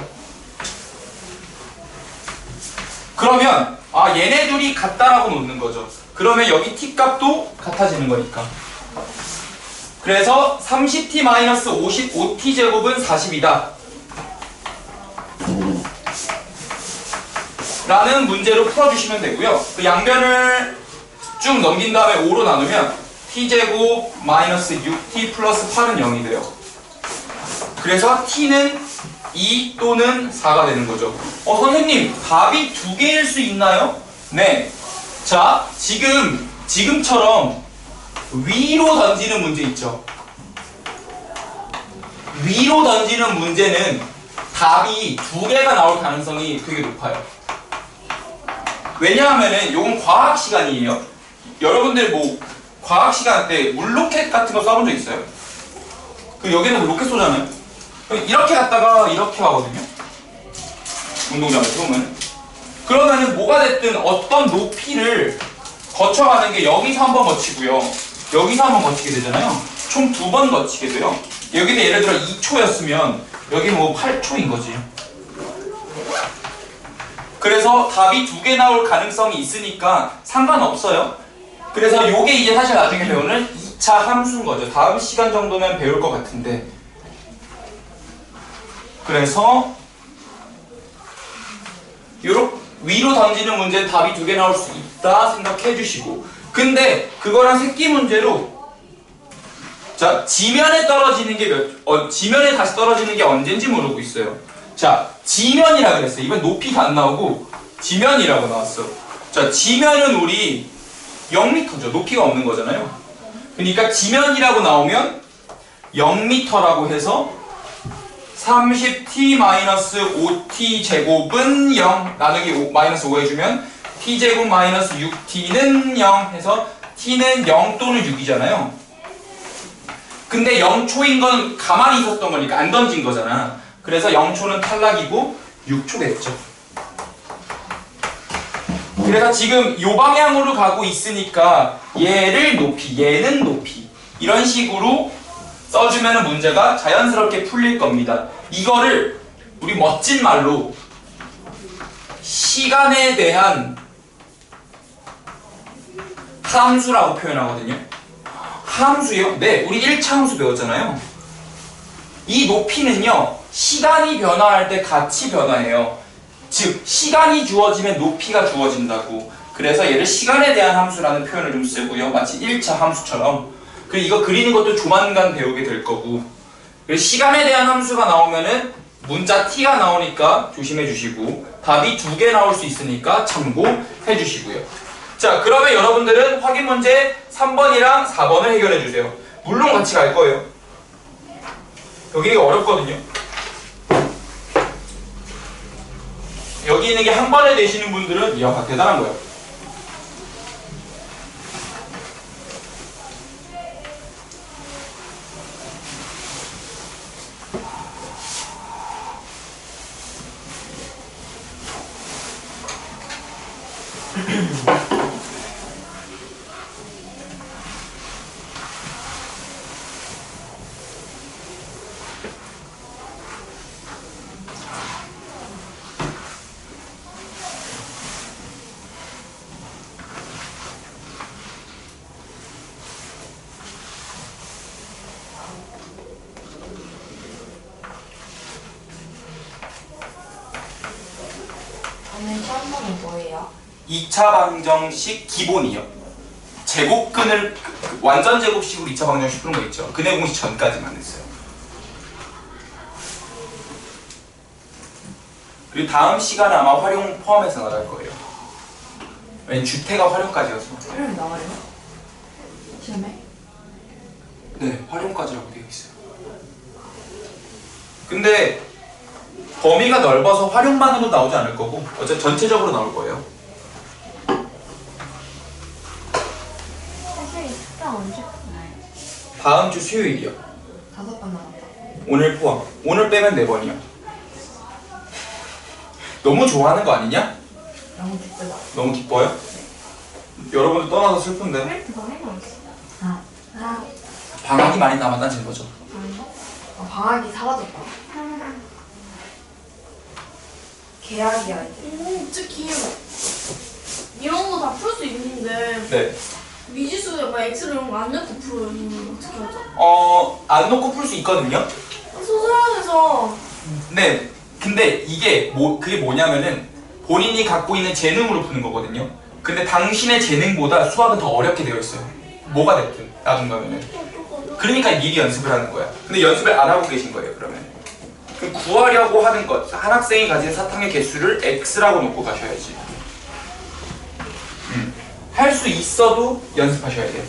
Speaker 1: 그러면 얘네 둘이 같다라고 놓는 거죠. 그러면 여기 t 값도 같아지는 거니까. 그래서 30t-55t 제곱은 40이다 라는 문제로 풀어주시면 되고요. 그 양변을 쭉 넘긴 다음에 5로 나누면 t제곱 마이너스 6t 플러스 8은 0이 돼요. 그래서 t는 2 또는 4가 되는 거죠. 선생님, 답이 두 개일 수 있나요? 네. 자, 지금처럼 위로 던지는 문제 있죠. 위로 던지는 문제는 답이 두 개가 나올 가능성이 되게 높아요. 왜냐하면은 이건 과학 시간이에요. 여러분들 뭐 과학 시간 때 물로켓 같은 거 쏴본 적 있어요? 그 여기는 로켓 쏘잖아요. 이렇게 갔다가 이렇게 가거든요. 운동장에서 보면. 그러면은 뭐가 됐든 어떤 높이를 거쳐가는 게 여기서 한 번 거치고요. 여기서 한 번 거치게 되잖아요. 총 2번 거치게 돼요. 여기는 예를 들어 2초였으면 여기 뭐 8초인 거지. 그래서 답이 두 개 나올 가능성이 있으니까 상관없어요. 그래서 요게 이제 사실 나중에 배우는 2차 함수인 거죠. 다음 시간 정도면 배울 것 같은데. 그래서 요렇게 위로 던지는 문제는 답이 두 개 나올 수 있다 생각해 주시고, 근데 그거랑 새끼 문제로 자, 지면에 떨어지는 게 지면에 다시 떨어지는 게 언젠지 모르고 있어요. 자, 지면이라 그랬어요. 이번 높이가 안 나오고 지면이라고 나왔어. 자, 지면은 우리 0m죠. 높이가 없는 거잖아요. 그러니까 지면이라고 나오면 0m라고 해서 30t-5t 제곱은 0 나누기 마이너스 5 해주면 t제곱 마이너스 6t는 0 해서 t는 0 또는 6이잖아요. 근데 0초인 건 가만히 있었던 거니까 안 던진 거잖아. 그래서 0초는 탈락이고 6초겠죠. 그래서 지금 요 방향으로 가고 있으니까 얘를 높이, 얘는 높이 이런 식으로 써주면 문제가 자연스럽게 풀릴 겁니다. 이거를 우리 멋진 말로 시간에 대한 함수라고 표현하거든요. 함수요? 네, 우리 1차 함수 배웠잖아요. 이 높이는요, 시간이 변화할 때 같이 변화해요. 즉, 시간이 주어지면 높이가 주어진다고. 그래서 얘를 시간에 대한 함수라는 표현을 좀 쓰고요. 마치 1차 함수처럼. 그리고 이거 그리는 것도 조만간 배우게 될 거고. 그래서 시간에 대한 함수가 나오면은 문자 t가 나오니까 조심해 주시고, 답이 2개 나올 수 있으니까 참고해 주시고요. 자, 그러면 여러분들은 확인 문제 3번이랑 4번을 해결해 주세요. 물론 같이 갈 거예요. 여기가 어렵거든요. 여기 있는 게 한 번에 내시는 분들은 이야, 대단한 거예요.
Speaker 3: 오늘 시험 번은 뭐예요?
Speaker 1: 2차 방정식 기본이요. 제곱근을 완전 제곱식으로 2차 방정식 푸는 거 있죠. 근해 공식 전까지만 했어요. 그리고 다음 시간에 아마 활용 포함해서 나갈 거예요. 왜냐면 주태가 활용까지여서.
Speaker 3: 활용 나와요? 시험에?
Speaker 1: 네, 활용까지라고 되어 있어요. 근데 범위가 넓어서 활용만으로 나오지 않을 거고 어차피 전체적으로 나올 거예요.
Speaker 3: 사실 식당 언제 끝나요?
Speaker 1: 다음 주 수요일이요.
Speaker 3: 5번 남았다.
Speaker 1: 오늘 포함. 오늘 빼면 4번이요. 너무 좋아하는 거 아니냐?
Speaker 3: 너무 기쁘다.
Speaker 1: 너무 기뻐요? 여러분들 떠나서 슬픈데.
Speaker 3: 프린트가 해놨어.
Speaker 1: 방학이 많이 남았다는 거죠.
Speaker 3: 방학이 사라졌다. 계약이야 이제.
Speaker 4: 특히 이런 거 다 풀 수 있는데
Speaker 1: 네.
Speaker 4: 미지수 막 엑스를 이런 거 안 넣고 풀면 어떻게 하죠?
Speaker 1: 안 놓고 풀 수 있거든요.
Speaker 4: 소설안에서
Speaker 1: 네. 근데 이게 그게 뭐냐면은 본인이 갖고 있는 재능으로 푸는 거거든요. 근데 당신의 재능보다 수학은 더 어렵게 되어 있어요. 뭐가 됐든 나중가면은. 그러니까 미리 연습을 하는 거야. 근데 연습을 안 하고 계신 거예요, 그러면. 그럼 구하려고 하는 것, 한 학생이 가진 사탕의 개수를 x라고 놓고 가셔야지. 할 수 있어도 연습하셔야 돼요.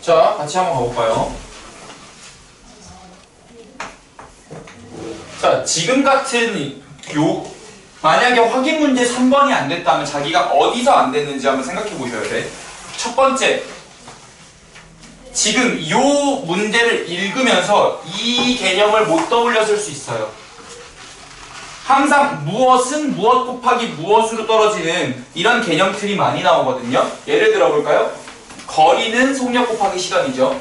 Speaker 1: 자, 같이 한번 가볼까요? 자, 지금 같은 만약에 확인 문제 3번이 안 됐다면 자기가 어디서 안 됐는지 한번 생각해 보셔야 돼. 첫 번째, 지금 이 문제를 읽으면서 이 개념을 못 떠올렸을 수 있어요. 항상 무엇은 무엇 곱하기 무엇으로 떨어지는 이런 개념들이 많이 나오거든요. 예를 들어 볼까요? 거리는 속력 곱하기 시간이죠.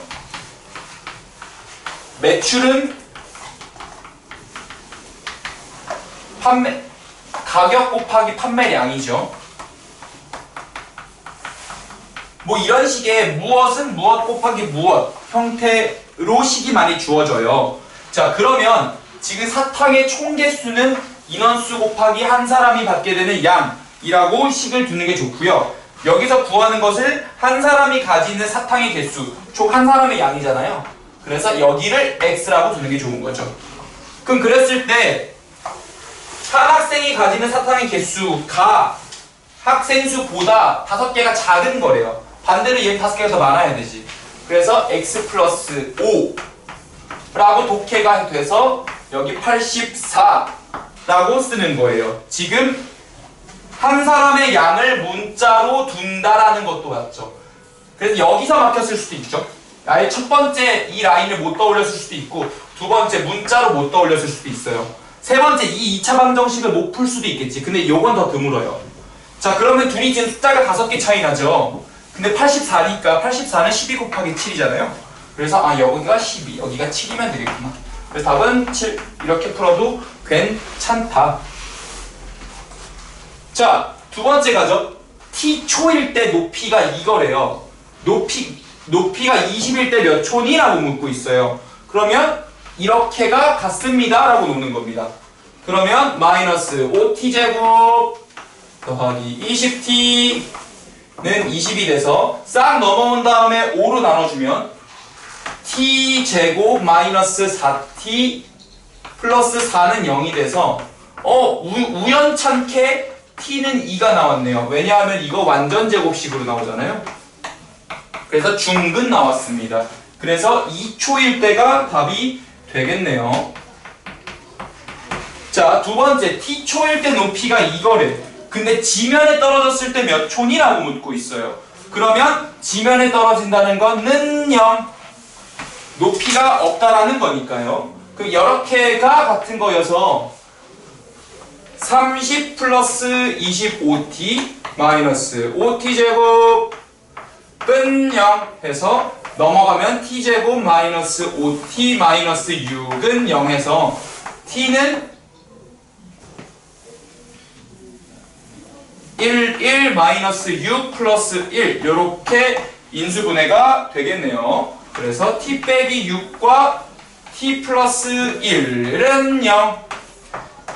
Speaker 1: 매출은 가격 곱하기 판매량이죠. 뭐 이런 식의 무엇은 무엇 곱하기 무엇 형태로 식이 많이 주어져요. 자, 그러면 지금 사탕의 총 개수는 인원수 곱하기 한 사람이 받게 되는 양이라고 식을 두는 게 좋고요. 여기서 구하는 것을 한 사람이 가지는 사탕의 개수, 총 한 사람의 양이잖아요. 그래서 여기를 x라고 두는 게 좋은 거죠. 그럼 그랬을 때 한 학생이 가지는 사탕의 개수가 학생 수보다 5개가 작은 거래요. 반대로 얘는 5개가 더 많아야 되지. 그래서 x 플러스 5라고 독해가 돼서 여기 84라고 쓰는 거예요. 지금 한 사람의 양을 문자로 둔다라는 것도 맞죠. 그래서 여기서 막혔을 수도 있죠. 아예 첫 번째 이 라인을 못 떠올렸을 수도 있고 두 번째 문자로 못 떠올렸을 수도 있어요. 세 번째 이 2차 방정식을 못 풀 수도 있겠지. 근데 요건 더 드물어요. 자, 그러면 둘이 지금 숫자가 5개 차이 나죠. 근데 84니까 84는 12 곱하기 7이잖아요. 그래서 여기가 12, 여기가 7이면 되겠구나. 그래서 답은 7. 이렇게 풀어도 괜찮다. 자, 두 번째 가죠. t초일 때 높이가 이거래요. 높이가 20일 때 몇 촌이? 라고 묻고 있어요. 그러면 이렇게가 같습니다 라고 놓는 겁니다. 그러면 마이너스 5t제곱 더하기 20t는 20이 돼서 싹 넘어온 다음에 5로 나눠주면 t제곱 마이너스 4t 플러스 4는 0이 돼서 우연찮게 t는 2가 나왔네요. 왜냐하면 이거 완전 제곱식으로 나오잖아요. 그래서 중근 나왔습니다. 그래서 2초일 때가 답이 되겠네요. 자, 두 번째 t초일 때 높이가 이거래. 근데 지면에 떨어졌을 때 몇 촌이라고 묻고 있어요. 그러면 지면에 떨어진다는 거는 0. 높이가 없다라는 거니까요. 그 이렇게가 같은 거여서 30 플러스 25t 마이너스 5t제곱은 0 해서 넘어가면 t제곱 마이너스 5t 마이너스 6은 0에서 t는 1 마이너스 6 플러스 1 요렇게 인수분해가 되겠네요. 그래서 t 빼기 6과 t 플러스 1은 0.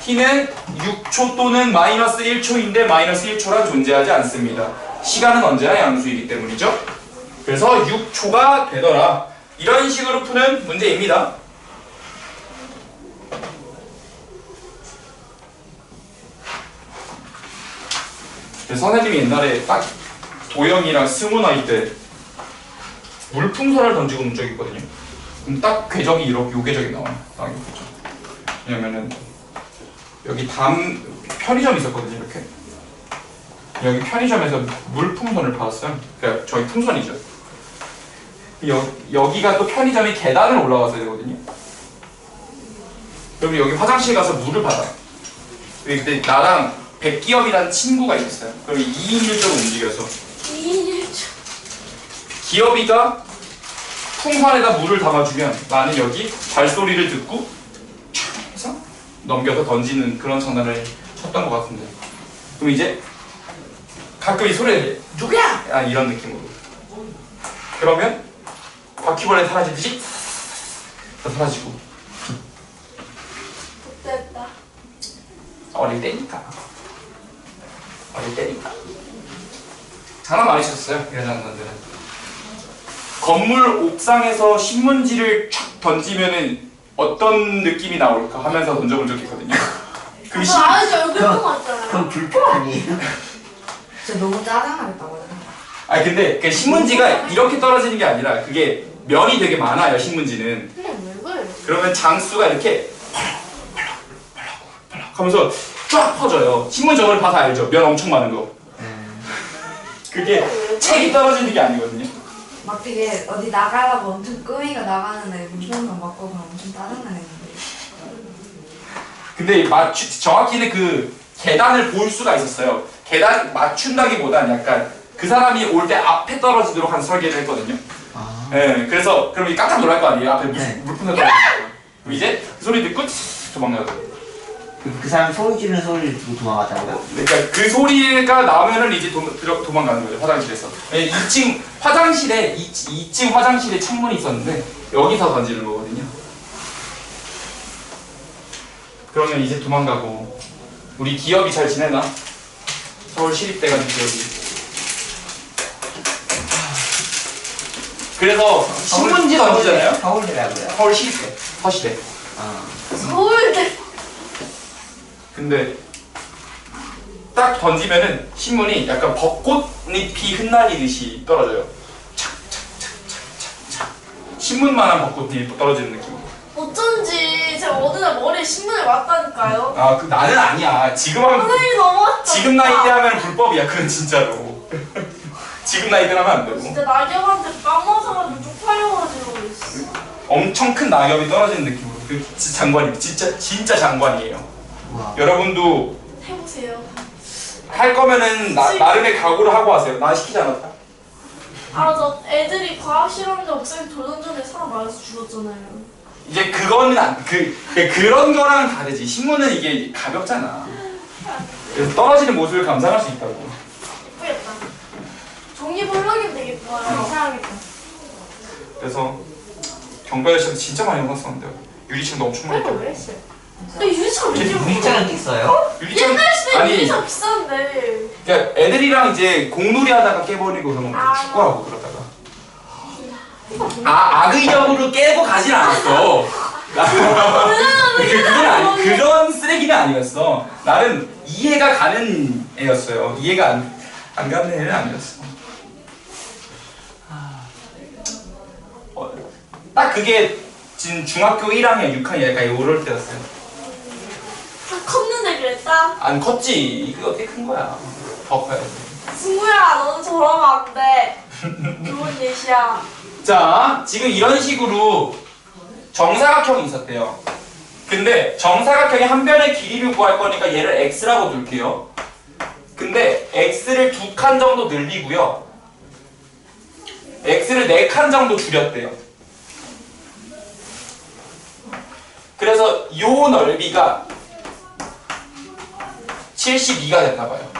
Speaker 1: t는 6초 또는 마이너스 1초인데 마이너스 1초란 존재하지 않습니다. 시간은 언제나 양수이기 때문이죠. 그래서 6초가 되더라. 이런 식으로 푸는 문제입니다. 선생님이 옛날에 딱 도영이랑 승우 나이 때 물풍선을 던지고 온 적이 있거든요. 그럼 딱 궤적이 이렇게 요 궤적이 나와요. 딱 요 궤적. 왜냐면은 여기 편의점이 있었거든요. 이렇게 여기 편의점에서 물풍선을 받았어요. 그러니까 저희 풍선이죠. 여기가 또 편의점이 계단을 올라가서야 되거든요. 그럼 여기 화장실 가서 물을 받아요. 그때 나랑 백기업이라는 친구가 있었어요. 그럼 2인 1조로 움직여서
Speaker 4: 2인 1조.
Speaker 1: 기업이가 풍선에다 물을 담아주면 나는 여기 발소리를 듣고 촥 해서 넘겨서 던지는 그런 장난을 쳤던 것 같은데. 그럼 이제 가끔 이 소리를 누구야? 이런 느낌으로. 그러면 바퀴벌레 사라지듯이 사라지고.
Speaker 4: 됐다.
Speaker 1: 어릴 때니까. 장난 많이 쳤어요. 이런 장난들은. 건물 옥상에서 신문지를 촥 던지면은 어떤 느낌이 나올까 하면서 던져본 적이 있거든요. 그
Speaker 4: 아저씨 얼굴 통 왔잖아요.
Speaker 2: 그럼 불편 아니에요?
Speaker 3: 진짜 너무 짜증나겠다, 맞아.
Speaker 1: 아 근데 그 신문지가 이렇게 떨어지는 게 아니라 그게 면이 되게 많아요 신문지는.
Speaker 4: 왜 그래?
Speaker 1: 그러면 장수가 이렇게 펄럭펄럭 하면서 쫙 퍼져요. 신문지 저번에 봐서 알죠? 면 엄청 많은 거. 그게 책이 떨어지는 게 아니거든요.
Speaker 3: 막 되게 어디 나가려고 엄청 끄이가 나가는 애 운동장 맞고 그럼 엄청 짜증나는 애인데.
Speaker 1: 근데 정확히는 그 계단을 볼 수가 있었어요. 계단 맞춘다기보단 약간 그 사람이 올 때 앞에 떨어지도록 한 설계를 했거든요.
Speaker 2: 아.
Speaker 1: 네, 그래서 그럼 깜짝 놀랄 거 아니에요. 앞에
Speaker 2: 네.
Speaker 1: 물품이 떨어지니까. 그럼 이제 그 소리 듣고 도망가요.
Speaker 2: 그 사람이 소리 지르는 소리를 듣고 도망갔다고요?
Speaker 1: 그러니까 그 소리가 나면은 이제 도망가는 거죠. 화장실에서. 2층 화장실에 2층 화장실에 창문이 있었는데 여기서 던지는 거거든요. 그러면 이제 도망가고. 우리 기업이 잘 지내나? 서울시립대 같은 기업이. 그래서 신문지 던지잖아요.
Speaker 2: 서울대라고요?
Speaker 1: 서울시립대, 서시대.
Speaker 2: 아.
Speaker 4: 서울대.
Speaker 1: 근데 딱 던지면은 신문이 약간 벚꽃잎이 흩날리듯이 떨어져요. 착착착착착착. 신문만한 벚꽃잎이 떨어지는 느낌.
Speaker 4: 어쩐지 제가 어느 날 머리에 신문을 왔다니까요.
Speaker 1: 아, 그 나는 아니야. 지금 하면
Speaker 4: 선생님이 넘어왔다.
Speaker 1: 지금 나이 때 하면 불법이야. 그건 진짜로. 지금 나이 때 하면 안 되고.
Speaker 4: 진짜 낙엽한테 빵 맞아가지고 쪽팔려가지고.
Speaker 1: 엄청 큰 낙엽이 떨어지는 느낌으로. 그 진짜 장관이 진짜 장관이에요.
Speaker 2: 우와.
Speaker 1: 여러분도
Speaker 4: 해보세요.
Speaker 1: 할 거면은 나름의 각오를 하고 하세요. 나 시키지 않았다.
Speaker 4: 아, 저 애들이 과학 실험대 옥상에 돌던 전에 사람 맞아서 죽었잖아요.
Speaker 1: 이제 그거는 그런 거랑 다르지. 신문은 이게 가볍잖아. 그래서 떨어지는 모습을 감상할 수 있다고.
Speaker 4: 예쁘겠다. 종이 볼록이면 되겠다.
Speaker 3: 이상하겠다.
Speaker 1: 그래서 경과열 시험 진짜 많이 먹었었는데요. 유리창도 엄청 많이
Speaker 3: 그래도
Speaker 1: 떴고.
Speaker 3: 왜 했어요?
Speaker 4: 근데 유리창 왜 이렇게
Speaker 2: 유리창을 깼어요?
Speaker 1: 유리창
Speaker 4: 옛날 시대
Speaker 1: 아니
Speaker 4: 유리창 비싼데.
Speaker 1: 그러니까 애들이랑 이제 공놀이 하다가 깨버리고 그러면 축구하고 그러다가 악의적으로 깨고 가진 않았어. 그건 아니 그런 쓰레기는 아니었어. 나는 이해가 가는 애였어요. 이해가 안 가는 애는 아니었어. 딱 그게 지금 중학교 1학년 6학년 약간 이럴 때였어요.
Speaker 4: 다 컸는데 그랬다.
Speaker 1: 안 컸지. 이게 어떻게 큰 거야. 더 커야지.
Speaker 4: 승우야, 너는 저러면 안 돼. 좋은 예시야.
Speaker 1: 자, 지금 이런 식으로 정사각형이 있었대요. 근데 정사각형의 한 변의 길이를 구할 거니까 얘를 x라고 둘게요. 근데 x를 2칸 정도 늘리고요. x를 4칸 정도 줄였대요. 그래서 이 넓이가 72가 됐나봐요.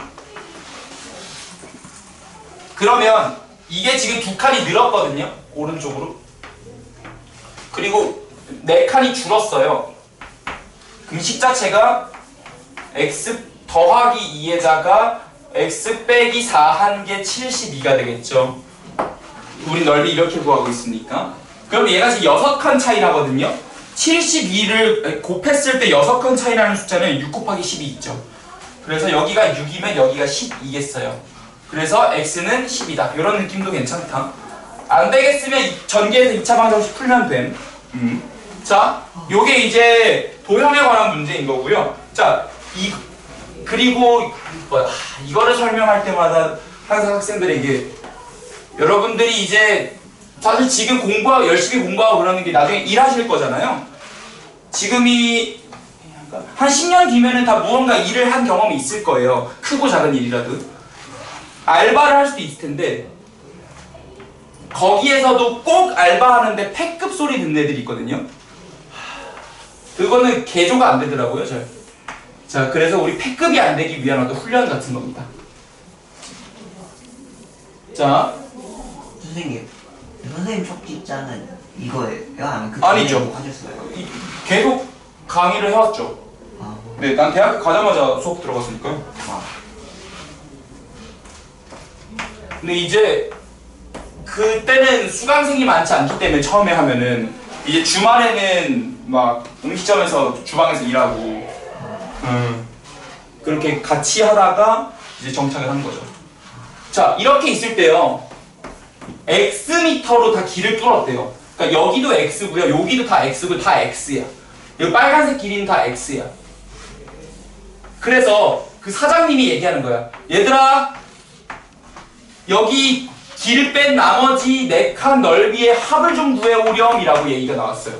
Speaker 1: 그러면 이게 지금 2칸이 늘었거든요. 오른쪽으로. 그리고 4칸이 줄었어요. 그럼 식 자체가 x 더하기 2에다가 x 빼기 4 한 게 72가 되겠죠. 우리 넓이 이렇게 구하고 있으니까. 그럼 얘가 지금 6칸 차이 나거든요. 72를 곱했을 때 6칸 차이 나는 숫자는 6 곱하기 10이 있죠. 그래서 여기가 6이면 여기가 12겠어요. 그래서 x는 10이다. 이런 느낌도 괜찮다. 안 되겠으면 전개해서 2차 방정식 풀면 됨. 자, 요게 이제 도형에 관한 문제인 거고요. 자, 그리고 이거를 설명할 때마다 항상 학생들에게 여러분들이 이제 사실 지금 열심히 공부하고 그러는 게 나중에 일하실 거잖아요. 지금이 한 10년 뒤면은 다 무언가 일을 한 경험이 있을 거예요. 크고 작은 일이라도. 알바를 할 수도 있을 텐데 거기에서도 꼭 알바하는데 패급 소리 듣는 애들이 있거든요. 그거는 개조가 안 되더라고요, 잘. 자, 그래서 우리 패급이 안 되기 위한 어떤 훈련 같은 겁니다. 자,
Speaker 2: 선생님 쪽지자는 이거예요? 아니면 그
Speaker 1: 아니죠.
Speaker 2: 뭐 하셨어요?
Speaker 1: 계속 강의를 해왔죠.
Speaker 2: 아.
Speaker 1: 네, 난 대학교 가자마자 수업 들어갔으니까요.
Speaker 2: 아.
Speaker 1: 근데 이제 그때는 수강생이 많지 않기 때문에 처음에 하면은 이제 주말에는 막 음식점에서 주방에서 일하고 그렇게 같이 하다가 이제 정착을 한 거죠. 자. 자, 이렇게 있을 때요. X미터로 다 길을 뚫었대요. 그러니까 여기도 X고요. 여기도 다 X고 다 X야. 이 빨간색 길이는 다 X야. 그래서 그 사장님이 얘기하는 거야. 얘들아, 여기 길을 뺀 나머지 4칸 넓이의 합을 좀 구해오렴이라고 얘기가 나왔어요.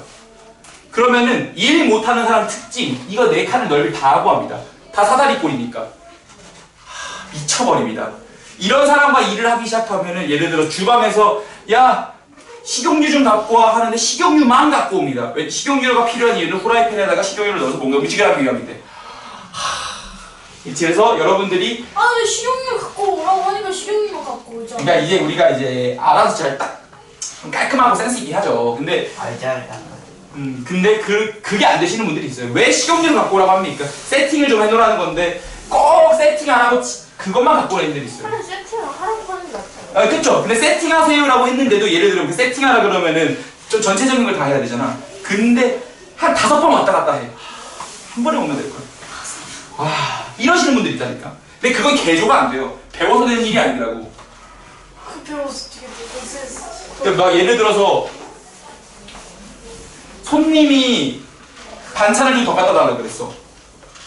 Speaker 1: 그러면은 일 못하는 사람 특징, 이거 4칸의 넓이를 다 하고 합니다. 다 사다리꼴이니까. 미쳐버립니다. 이런 사람과 일을 하기 시작하면은 예를 들어 주방에서 야 식용유 좀 갖고 와 하는데 식용유만 갖고 옵니다. 왜 식용유가 필요한 이유는 후라이팬에다가 식용유를 넣어서 뭔가 음식을 하기 위함인데. 그래서 여러분들이
Speaker 4: 아, 근데 식용유 갖고 오라고 하니까 식용유만 갖고 오죠.
Speaker 1: 그러니까 이제 우리가 이제 알아서 잘 딱 깔끔하고 센스 있게 하죠. 근데 근데 그게 안 되시는 분들이 있어요. 왜 식용유를 갖고 오라고 합니까? 세팅을 좀 해놓으라는 건데 꼭 세팅 안 하고 그것만 갖고 오는 분들이 있어요.
Speaker 4: 차라리 세팅을 하라고 하는 게 낫잖아요.
Speaker 1: 아, 그쵸. 근데 세팅하세요라고 했는데도 예를 들면 그 세팅하라 그러면은 좀 전체적인 걸 다 해야 되잖아. 근데 한 5번 왔다 갔다 해. 한 번에 오면 될 거야. 이러시는 분들 있다니까. 근데 그건 개조가 안 돼요. 배워서 되는 일이 아니더라고.
Speaker 4: 그 배워서 되게 센스.
Speaker 1: 그러니까 막 예를 들어서 손님이 반찬을 좀 더 갖다 달라고 그랬어.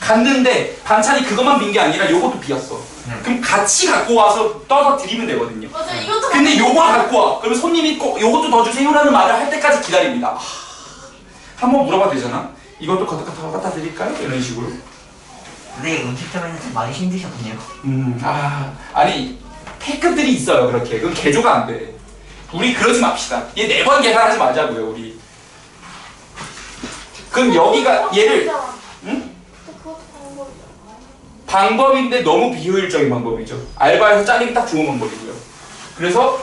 Speaker 1: 갔는데 반찬이 그것만 빈 게 아니라 요것도 비었어. 그럼 같이 갖고 와서 떠서 드리면 되거든요.
Speaker 4: 맞아, 이것도.
Speaker 1: 근데 요거 갖고 와. 그러면 손님이 꼭 요것도 더 주세요라는 말을 할 때까지 기다립니다. 한번 물어봐도 되잖아. 이것도 갖다 드릴까요? 이런 식으로.
Speaker 2: 근데 음식점에는 많이 힘드셨군요.
Speaker 1: 아니 테크들이 있어요. 그렇게. 그건 개조가 안 돼. 우리 그러지 맙시다. 얘 4번 계산하지 말자고요. 우리. 그럼 여기가 얘를 응?
Speaker 4: 그것도 방법이잖아.
Speaker 1: 방법인데 너무 비효율적인 방법이죠. 알바에서 짜리기 딱 좋은 방법이고요. 그래서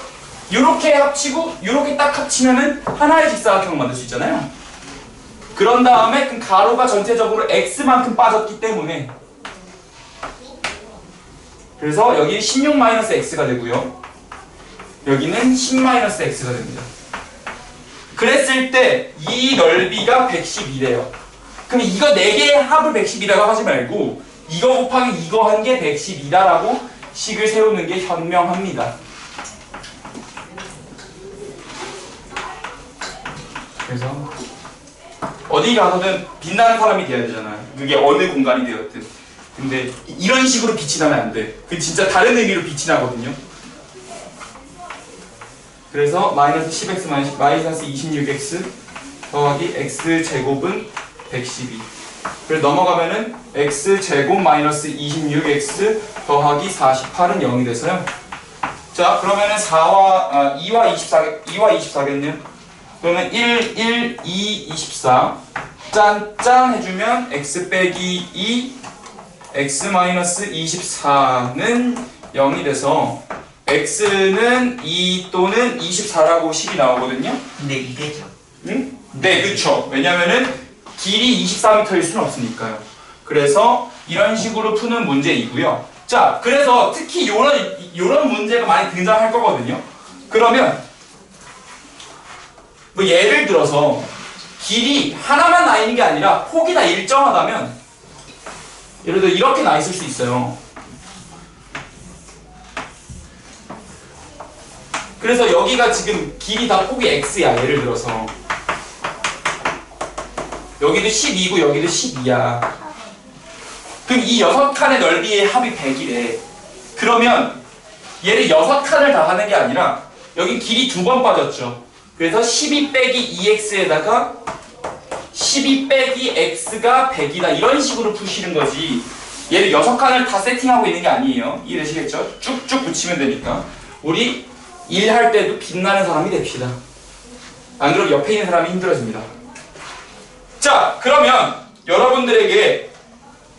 Speaker 1: 이렇게 합치고 이렇게 딱 합치면은 하나의 직사각형을 만들 수 있잖아요. 그런 다음에 그 가로가 전체적으로 x만큼 빠졌기 때문에 그래서 여기 16-x가 되고요. 여기는 10-x가 됩니다. 그랬을 때 이 넓이가 112래요. 그럼 이거 4개의 합을 112라고 하지 말고 이거 곱하기 이거 한 게 112다라고 식을 세우는 게 현명합니다. 그래서 어디 가서든 빛나는 사람이 돼야 되잖아요. 그게 어느 공간이 되었든. 근데 이런 식으로 빛이 나면 안 돼. 그 진짜 다른 의미로 빛이 나거든요. 그래서 마이너스 10x 마이너스 26x 더하기 x제곱은 112. 그래서 넘어가면은 x제곱 마이너스 26x 더하기 48은 0이 돼서요. 자, 그러면은 2와 24겠네요. 그러면 1, 1, 2, 24 짠짠 해주면 x 빼기 2 x 마이너스 24는 0이 돼서 x는 2 또는 24라고 식이 나오거든요.
Speaker 2: 근데 이게죠.
Speaker 1: 응? 네, 그쵸. 왜냐면은 길이 24m일 수는 없으니까요. 그래서 이런 식으로 푸는 문제이고요. 자, 그래서 특히 요런 문제가 많이 등장할 거거든요. 그러면 뭐 예를 들어서 길이 하나만 나 있는 게 아니라 폭이 다 일정하다면 예를 들어 이렇게 나 있을 수 있어요. 그래서 여기가 지금 길이 다 폭이 x야. 예를 들어서 여기도 12고 여기도 12야. 그럼 이 6칸의 넓이의 합이 100이래. 그러면 얘를 6칸을 다 하는 게 아니라 여기 길이 2번 빠졌죠. 그래서 12 빼기 2x에다가 12 빼기 x가 100이다. 이런 식으로 푸시는 거지. 얘를 6칸을 다 세팅하고 있는 게 아니에요. 이해되시겠죠? 쭉쭉 붙이면 되니까. 우리 일할 때도 빛나는 사람이 됩시다. 안 그러면 옆에 있는 사람이 힘들어집니다. 자, 그러면 여러분들에게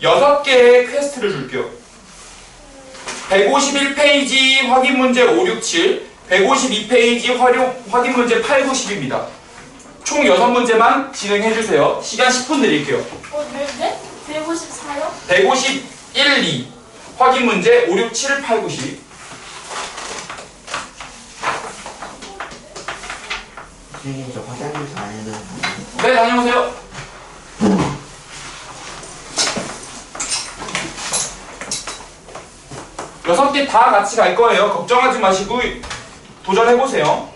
Speaker 1: 6개의 퀘스트를 줄게요. 151페이지 확인 문제 5, 6, 7, 152페이지 확인 문제 8, 9, 10입니다. 총 6문제만 진행해주세요. 시간 10분 드릴게요.
Speaker 4: 네? 154요?
Speaker 1: 151, 2 확인 문제 5, 6, 7, 8, 9, 10.
Speaker 2: 선생님 저 화장실 안 해도
Speaker 1: 네, 다녀오세요. 6개 다 같이 갈 거예요. 걱정하지 마시고 도전해보세요.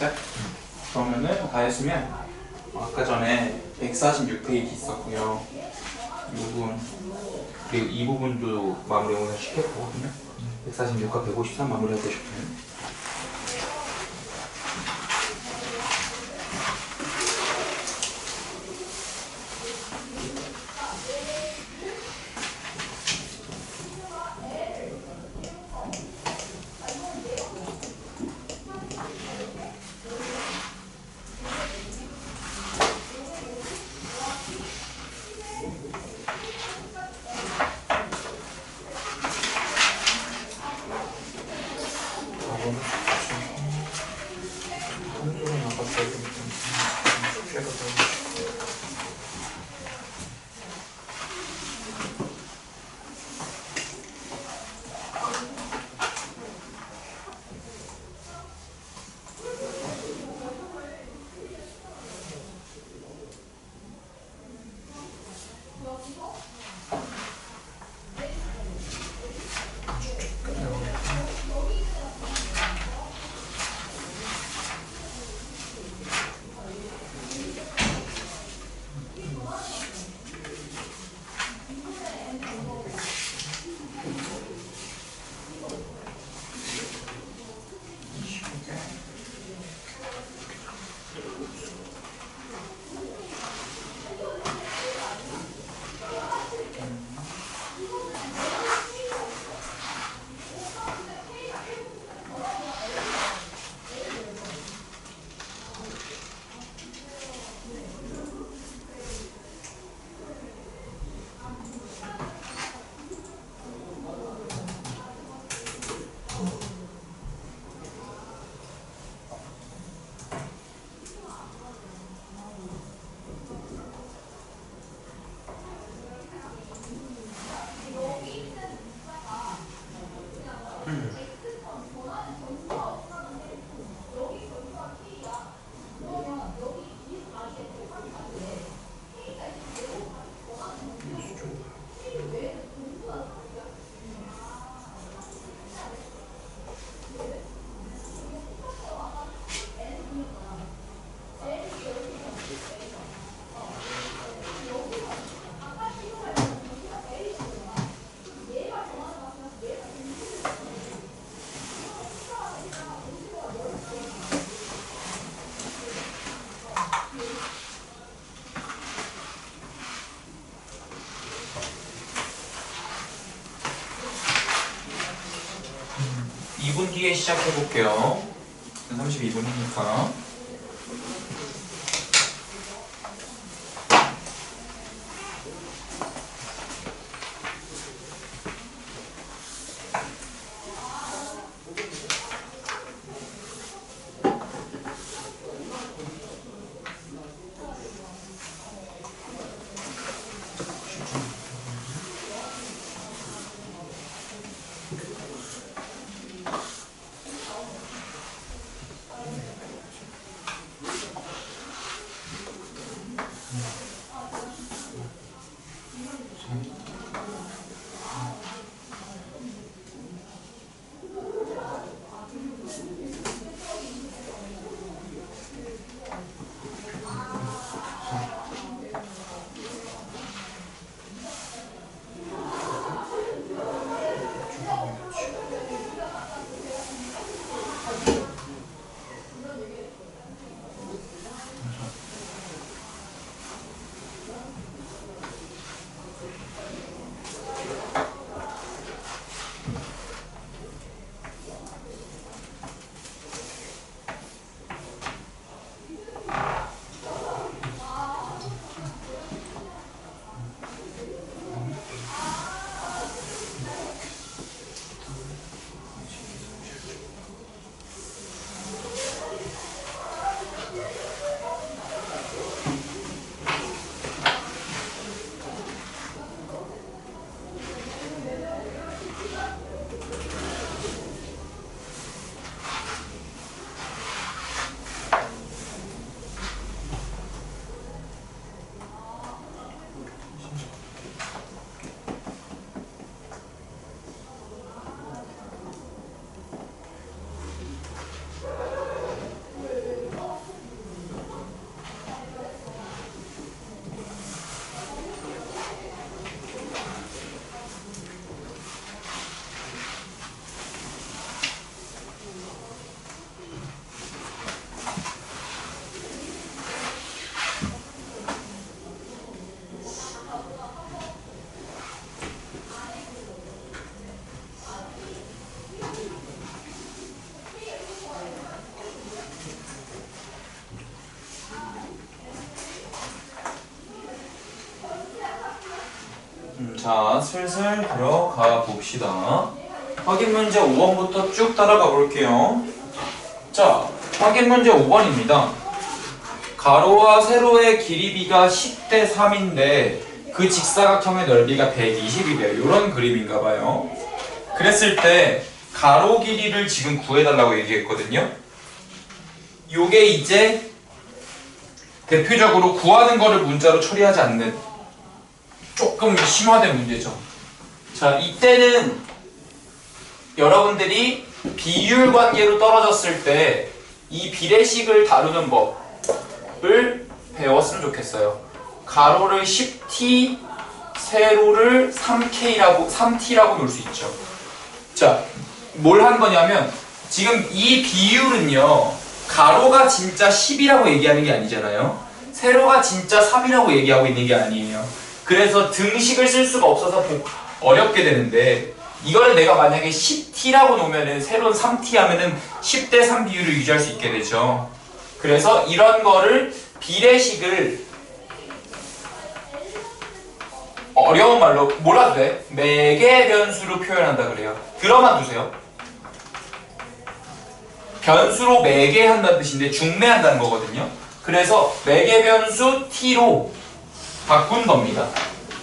Speaker 1: 시작. 그러면은 다 했으면 아까 전에 146페이지 있었고요. 이 부분 그리고 이 부분도 마무리 오늘 쉽게 보거든요. 146과 153 마무리하고 싶어요. 뒤에 시작해볼게요. 32분이니까. 자, 슬슬 들어가 봅시다. 확인 문제 5번부터 쭉 따라가 볼게요. 자, 확인 문제 5번입니다. 가로와 세로의 길이비가 10대 3인데 그 직사각형의 넓이가 120이래요. 이런 그림인가 봐요. 그랬을 때 가로 길이를 지금 구해달라고 얘기했거든요. 요게 이제 대표적으로 구하는 거를 문자로 처리하지 않는 조금 심화된 문제죠. 자, 이때는 여러분들이 비율 관계로 떨어졌을 때 이 비례식을 다루는 법을 배웠으면 좋겠어요. 가로를 10t, 세로를 3t라고 놓을 수 있죠. 자, 뭘 한 거냐면 지금 이 비율은요, 가로가 진짜 10이라고 얘기하는 게 아니잖아요. 세로가 진짜 3이라고 얘기하고 있는 게 아니에요. 그래서 등식을 쓸 수가 없어서 어렵게 되는데, 이걸 내가 만약에 10t라고 놓으면은 세로는 3t 하면은 10대 3 비율을 유지할 수 있게 되죠. 그래서 이런 거를 비례식을 어려운 말로 몰라도 돼. 매개 변수로 표현한다 그래요. 들어만 두세요. 변수로 매개한다는 뜻인데 중매한다는 거거든요. 그래서 매개 변수 t로 바꾼 겁니다.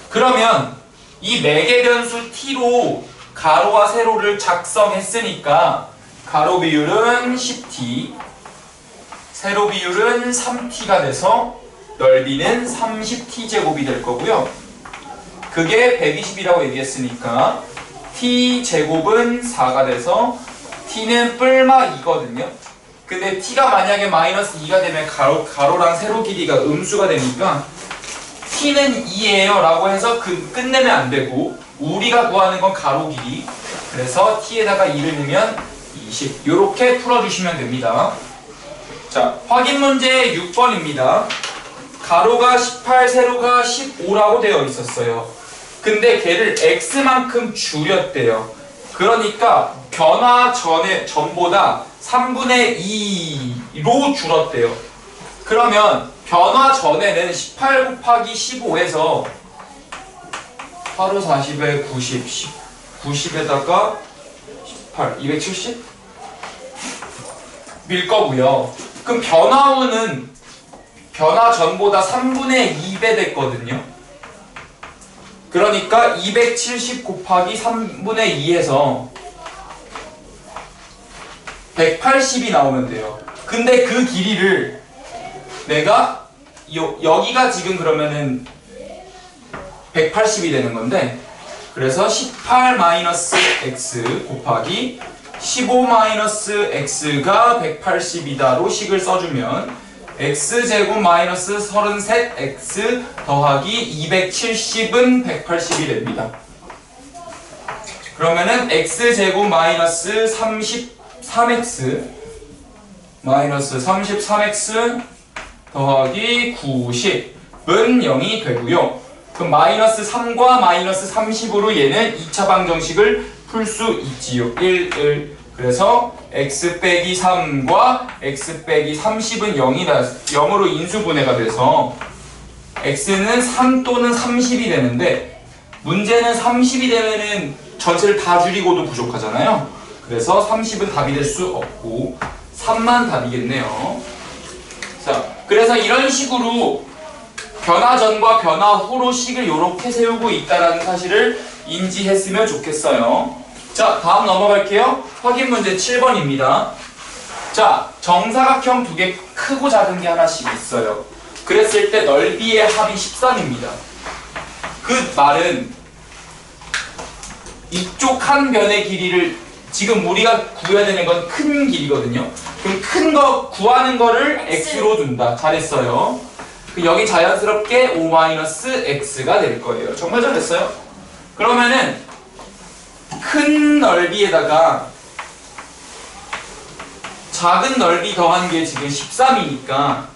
Speaker 1: 그러면 이 매개 변수 t로 가로와 세로를 작성했으니까 가로 비율은 10t, 세로 비율은 3t가 돼서 넓이는 30t 제곱이 될 거고요. 그게 120이라고 얘기했으니까 t 제곱은 4가 돼서 t는 뿔마 2거든요. 근데 t가 만약에 마이너스 2가 되면 가로랑 세로 길이가 음수가 되니까 t는 2예요 라고 해서 끝내면 안 되고, 우리가 구하는 건 가로 길이, 그래서 t에다가 2를 넣으면 20. 요렇게 풀어주시면 됩니다. 자, 확인 문제 6번입니다. 가로가 18, 세로가 15라고 되어 있었어요. 근데 걔를 x만큼 줄였대요. 그러니까 변화 전보다 3분의 2로 줄었대요. 그러면 변화 전에는 18 곱하기 15에서 8, 5, 40에 90, 90에다가 18, 270? 밀 거고요. 그럼 변화 후는 변화 전보다 3분의 2배 됐거든요. 그러니까 270 곱하기 3분의 2에서 180이 나오면 돼요. 근데 그 길이를 내가 여기가 지금 그러면은 180이 되는 건데, 그래서 18-x 곱하기 15-x가 180이다로 식을 써주면 x제곱 마이너스 33x 더하기 270은 180이 됩니다. 그러면은 x제곱 마이너스 33x 마이너스 33x 더하기 90은 0이 되고요. 그럼 마이너스 3과 마이너스 30으로 얘는 2차 방정식을 풀 수 있지요. 1. 그래서 x 빼기 3과 x 빼기 30은 0으로 인수분해가 돼서 x는 3 또는 30이 되는데, 문제는 30이 되면은 전체를 다 줄이고도 부족하잖아요. 그래서 30은 답이 될 수 없고 3만 답이겠네요. 자, 그래서 이런 식으로 변화 전과 변화 후로 식을 이렇게 세우고 있다는 사실을 인지했으면 좋겠어요. 자, 다음 넘어갈게요. 확인 문제 7번입니다. 자, 정사각형 두 개 크고 작은 게 하나씩 있어요. 그랬을 때 넓이의 합이 13입니다. 그 말은 이쪽 한 변의 길이를 지금 우리가 구해야 되는 건 큰 길이거든요. 그럼 큰 거 구하는 거를 x로 둔다. 잘했어요. 여기 자연스럽게 5-x가 될 거예요. 정말 잘했어요. 그러면은 큰 넓이에다가 작은 넓이 더한 게 지금 13이니까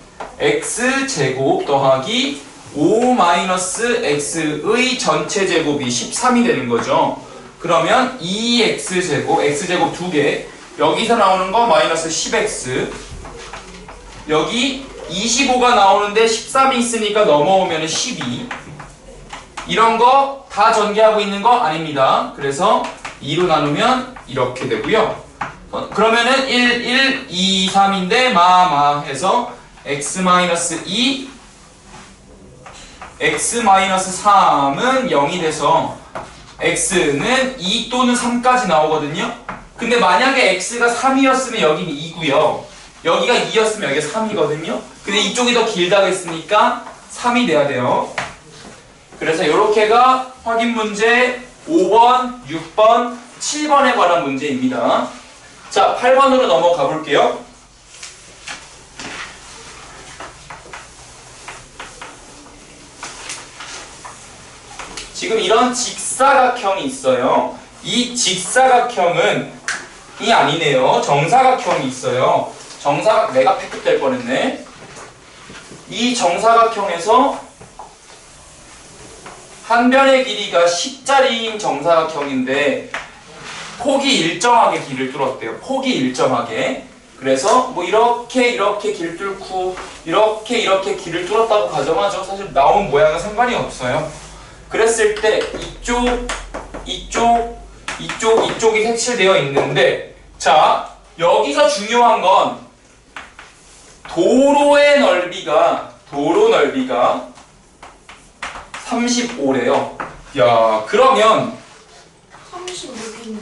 Speaker 1: x제곱 더하기 5-x의 전체 제곱이 13이 되는 거죠. 그러면 2x제곱, x제곱 2개, 여기서 나오는 거 마이너스 10x, 여기 25가 나오는데 13이 있으니까 넘어오면 12, 이런 거 다 전개하고 있는 거 아닙니다. 그래서 2로 나누면 이렇게 되고요. 그러면은 1, 1, 2, 3인데 마 해서 x-2 x-3은 0이 돼서 x는 2 또는 3까지 나오거든요. 근데 만약에 x가 3이었으면 여기는 2고요. 여기가 2였으면 여기가 3이거든요. 근데 이쪽이 더 길다고 했으니까 3이 돼야 돼요. 그래서 이렇게가 확인 문제 5번, 6번, 7번에 관한 문제입니다. 자, 8번으로 넘어가 볼게요. 지금 이런 직사각형이 있어요. 이 직사각형은 이 아니네요. 정사각형이 있어요. 내가 패급 될 뻔했네. 이 정사각형에서 한 변의 길이가 10짜리인 정사각형인데 폭이 일정하게 길을 뚫었대요. 폭이 일정하게. 그래서 뭐 이렇게 길 뚫고 이렇게 길을 뚫었다고 가정하죠. 사실 나온 모양은 상관이 없어요. 그랬을 때 이쪽이 색칠되어 있는데, 자, 여기서 중요한 건 도로 넓이가 35래요. 야, 그러면
Speaker 4: 36이네.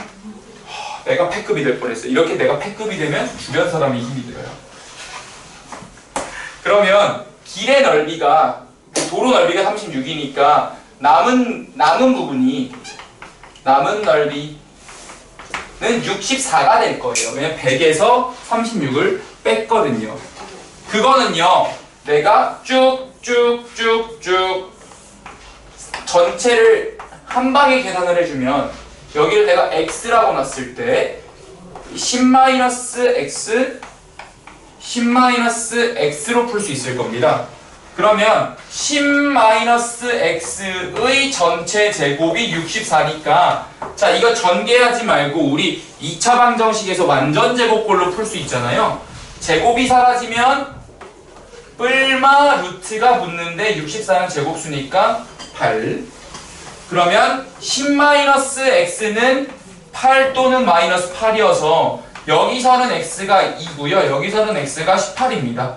Speaker 1: 내가 패급이 될 뻔했어. 이렇게 내가 패급이 되면 주변 사람이 힘이 들어요. 그러면 길의 넓이가, 도로 넓이가 36이니까 남은 넓이는 64가 될 거예요. 왜냐면 100에서 36을 뺐거든요. 그거는요, 내가 쭉쭉쭉쭉 전체를 한 방에 계산을 해주면, 여기를 내가 x라고 놨을 때 10-x로 풀 수 있을 겁니다. 그러면 10-x의 전체 제곱이 64니까, 자, 이거 전개하지 말고 우리 2차 방정식에서 완전 제곱꼴로 풀 수 있잖아요. 제곱이 사라지면 뿔마 루트가 붙는데 64는 제곱수니까 8. 그러면 10-x는 8 또는 마이너스 8이어서 여기서는 x가 2고요. 여기서는 x가 18입니다.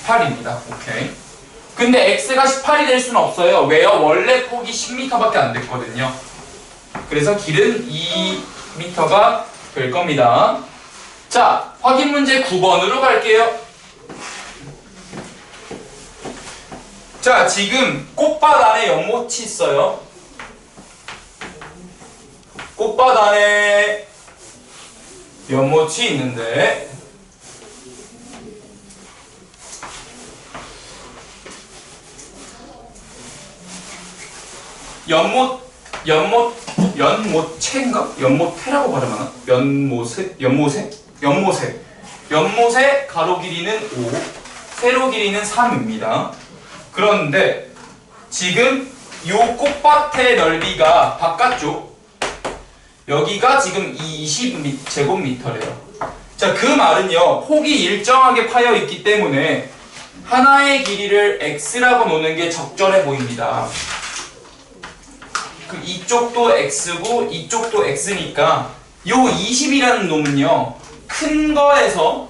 Speaker 1: 18입니다. 오케이. 근데 x가 18이 될 수는 없어요. 왜요? 원래 폭이 10m밖에 안 됐거든요. 그래서 길은 2m가 될 겁니다. 자, 확인 문제 9번으로 갈게요. 자, 지금 꽃밭 안에 연못이 있어요. 꽃밭 안에 연못이 있는데, 연못채인가? 연못태라고 발음하나? 연못의 가로 길이는 5, 세로 길이는 3입니다. 그런데 지금 요 꽃밭의 넓이가 바깥쪽, 여기가 지금 20제곱미터래요. 자, 그 말은요, 폭이 일정하게 파여 있기 때문에 하나의 길이를 x라고 놓는 게 적절해 보입니다. 그 이쪽도 x고 이쪽도 x니까 요 20이라는 놈은요, 큰 거에서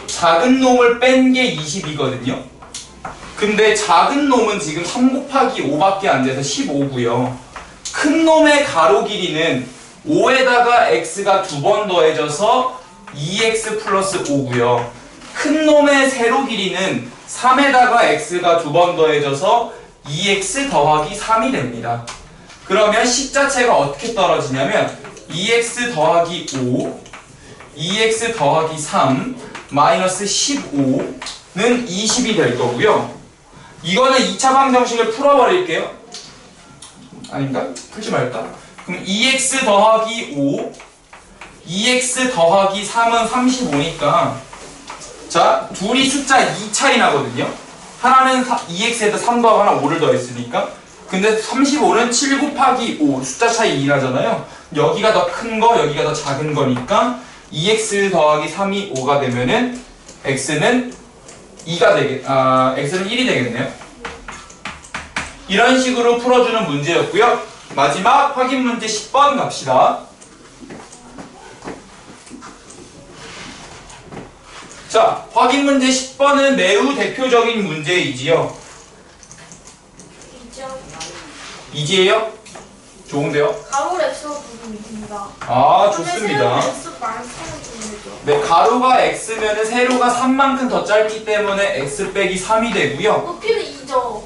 Speaker 1: 작은 놈을 뺀 게 20이거든요. 근데 작은 놈은 지금 3 곱하기 5밖에 안 돼서 15고요. 큰 놈의 가로 길이는 5에다가 x가 2번 더해져서 2x 플러스 5고요. 큰 놈의 세로 길이는 3에다가 x가 2번 더해져서 2x 더하기 3이 됩니다. 그러면 식자체가 어떻게 떨어지냐면 2x 더하기 5, 2x 더하기 3, 마이너스 15는 20이 될 거고요. 이거는 2차 방정식을 풀어버릴게요. 아닌가? 풀지 말까? 그럼 2x 더하기 5, 2x 더하기 3은 35니까, 자, 둘이 숫자 2 차이 나거든요. 하나는 2x에다 3 더하고 하나 5를 더했으니까. 근데 35는 7 곱하기 5 숫자 차이 2 나잖아요. 여기가 더 큰 거, 여기가 더 작은 거니까 2x 더하기 3이 5가 되면은 x는 1이 되겠네요. 이런 식으로 풀어주는 문제였고요. 마지막 확인 문제 10번 갑시다. 자, 확인 문제 10번은 매우 대표적인 문제이지요. 이지예요? 좋은데요?
Speaker 4: 가로 X로 부분이 됩니다.
Speaker 1: 아, 좋습니다.
Speaker 4: X 말씀을 주문해줘.
Speaker 1: 네, 가로가 x면은 세로가 3만큼 더 짧기 때문에 x 빼기 3이 되고요.
Speaker 4: 높이는 2죠.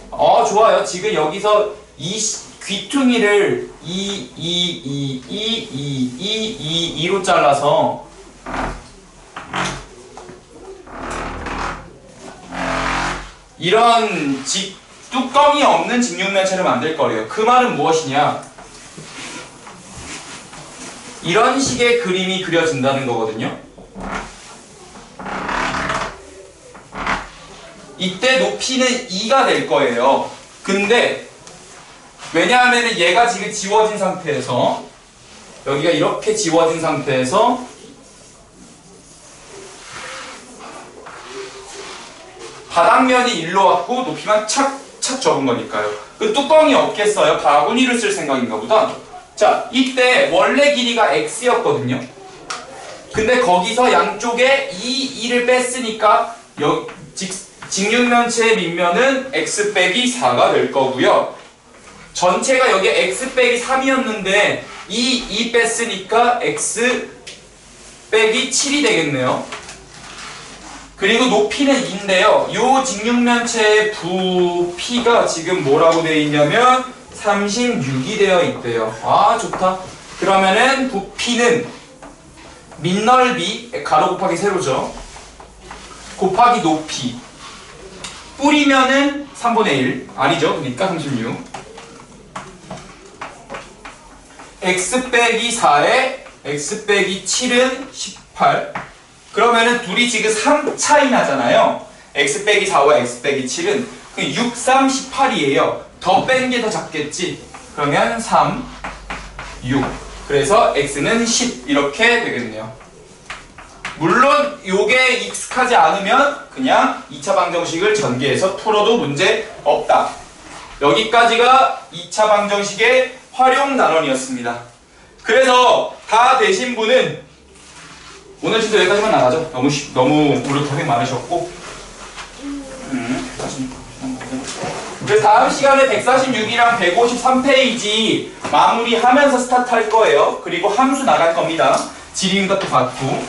Speaker 1: 좋아요. 지금 여기서 이 귀퉁이를 2로 잘라서 이런 뚜껑이 없는 직육면체를 만들 거래요. 그 말은 무엇이냐? 이런 식의 그림이 그려진다는 거거든요. 이때 높이는 2가 될 거예요. 근데 왜냐하면 얘가 지금 지워진 상태에서 여기가 이렇게 지워진 상태에서 바닥면이 1로 왔고 높이만 착착 적은 거니까요. 그 뚜껑이 없겠어요? 바구니를 쓸 생각인가 보다. 자, 이때 원래 길이가 x였거든요. 근데 거기서 양쪽에 2를 뺐으니까 직육면체의 밑면은 x 빼기 4가 될 거고요. 전체가 여기에 x 빼기 3이었는데 2 뺐으니까 x 빼기 7이 되겠네요. 그리고 높이는 2인데요. 요 직육면체의 부피가 지금 뭐라고 되어 있냐면 36이 되어 있대요. 아, 좋다. 그러면은 부피는 밑넓이 가로 곱하기 세로죠. 곱하기 높이 뿌리면은 3분의 1 아니죠. 그러니까 36 x 빼기 4에 x 빼기 7은 18. 그러면은 둘이 지금 3 차이 나잖아요. x 빼기 4와 x 빼기 7은 6, 3, 18이에요. 더 뺀 게 더 작겠지. 그러면 3, 6. 그래서 x는 10 이렇게 되겠네요. 물론 요게 익숙하지 않으면 그냥 2차 방정식을 전개해서 풀어도 문제 없다. 여기까지가 2차 방정식의 활용 단원이었습니다. 그래서 다 되신 분은 오늘 진짜 여기까지만 나가죠. 너무 우리 고생 많으셨고. 그래서 다음 시간에 146이랑 153페이지 마무리하면서 스타트 할 거예요. 그리고 함수 나갈 겁니다. 지리응답도 받고.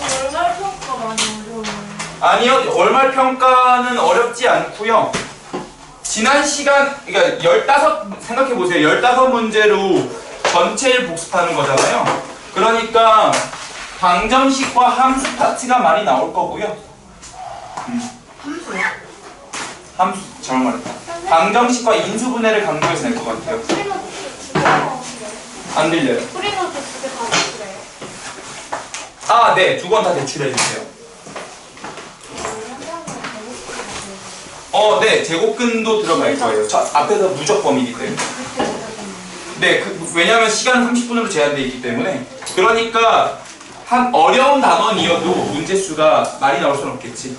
Speaker 4: 월말 평가 많이 어려워요.
Speaker 1: 아니요, 월말 평가는 어렵지 않고요. 지난 시간, 그러니까 생각해보세요. 15문제로 전체를 복습하는 거잖아요. 그러니까 방정식과 함수 파트가 많이 나올 거고요.
Speaker 3: 함수요?
Speaker 1: 함수, 잘못 말했다. 방정식과 인수분해를 강조해서 낼 것 같아요.
Speaker 4: 프리노트 두개 나오는데.
Speaker 1: 안 들려요.
Speaker 4: 프리노트 두개 다 그래요.
Speaker 1: 아, 네. 두 건 다 제출해주세요. 네. 제곱근도 들어갈 거예요. 저 앞에서 누적 범위이기 때문에. 네. 왜냐하면 시간은 30분으로 제한되어 있기 때문에. 그러니까 한 어려운 단원이어도 문제수가 많이 나올 수는 없겠지.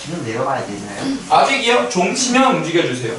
Speaker 2: 지금 내려가야 되나요?
Speaker 1: 아직이요? 종 치면 움직여주세요.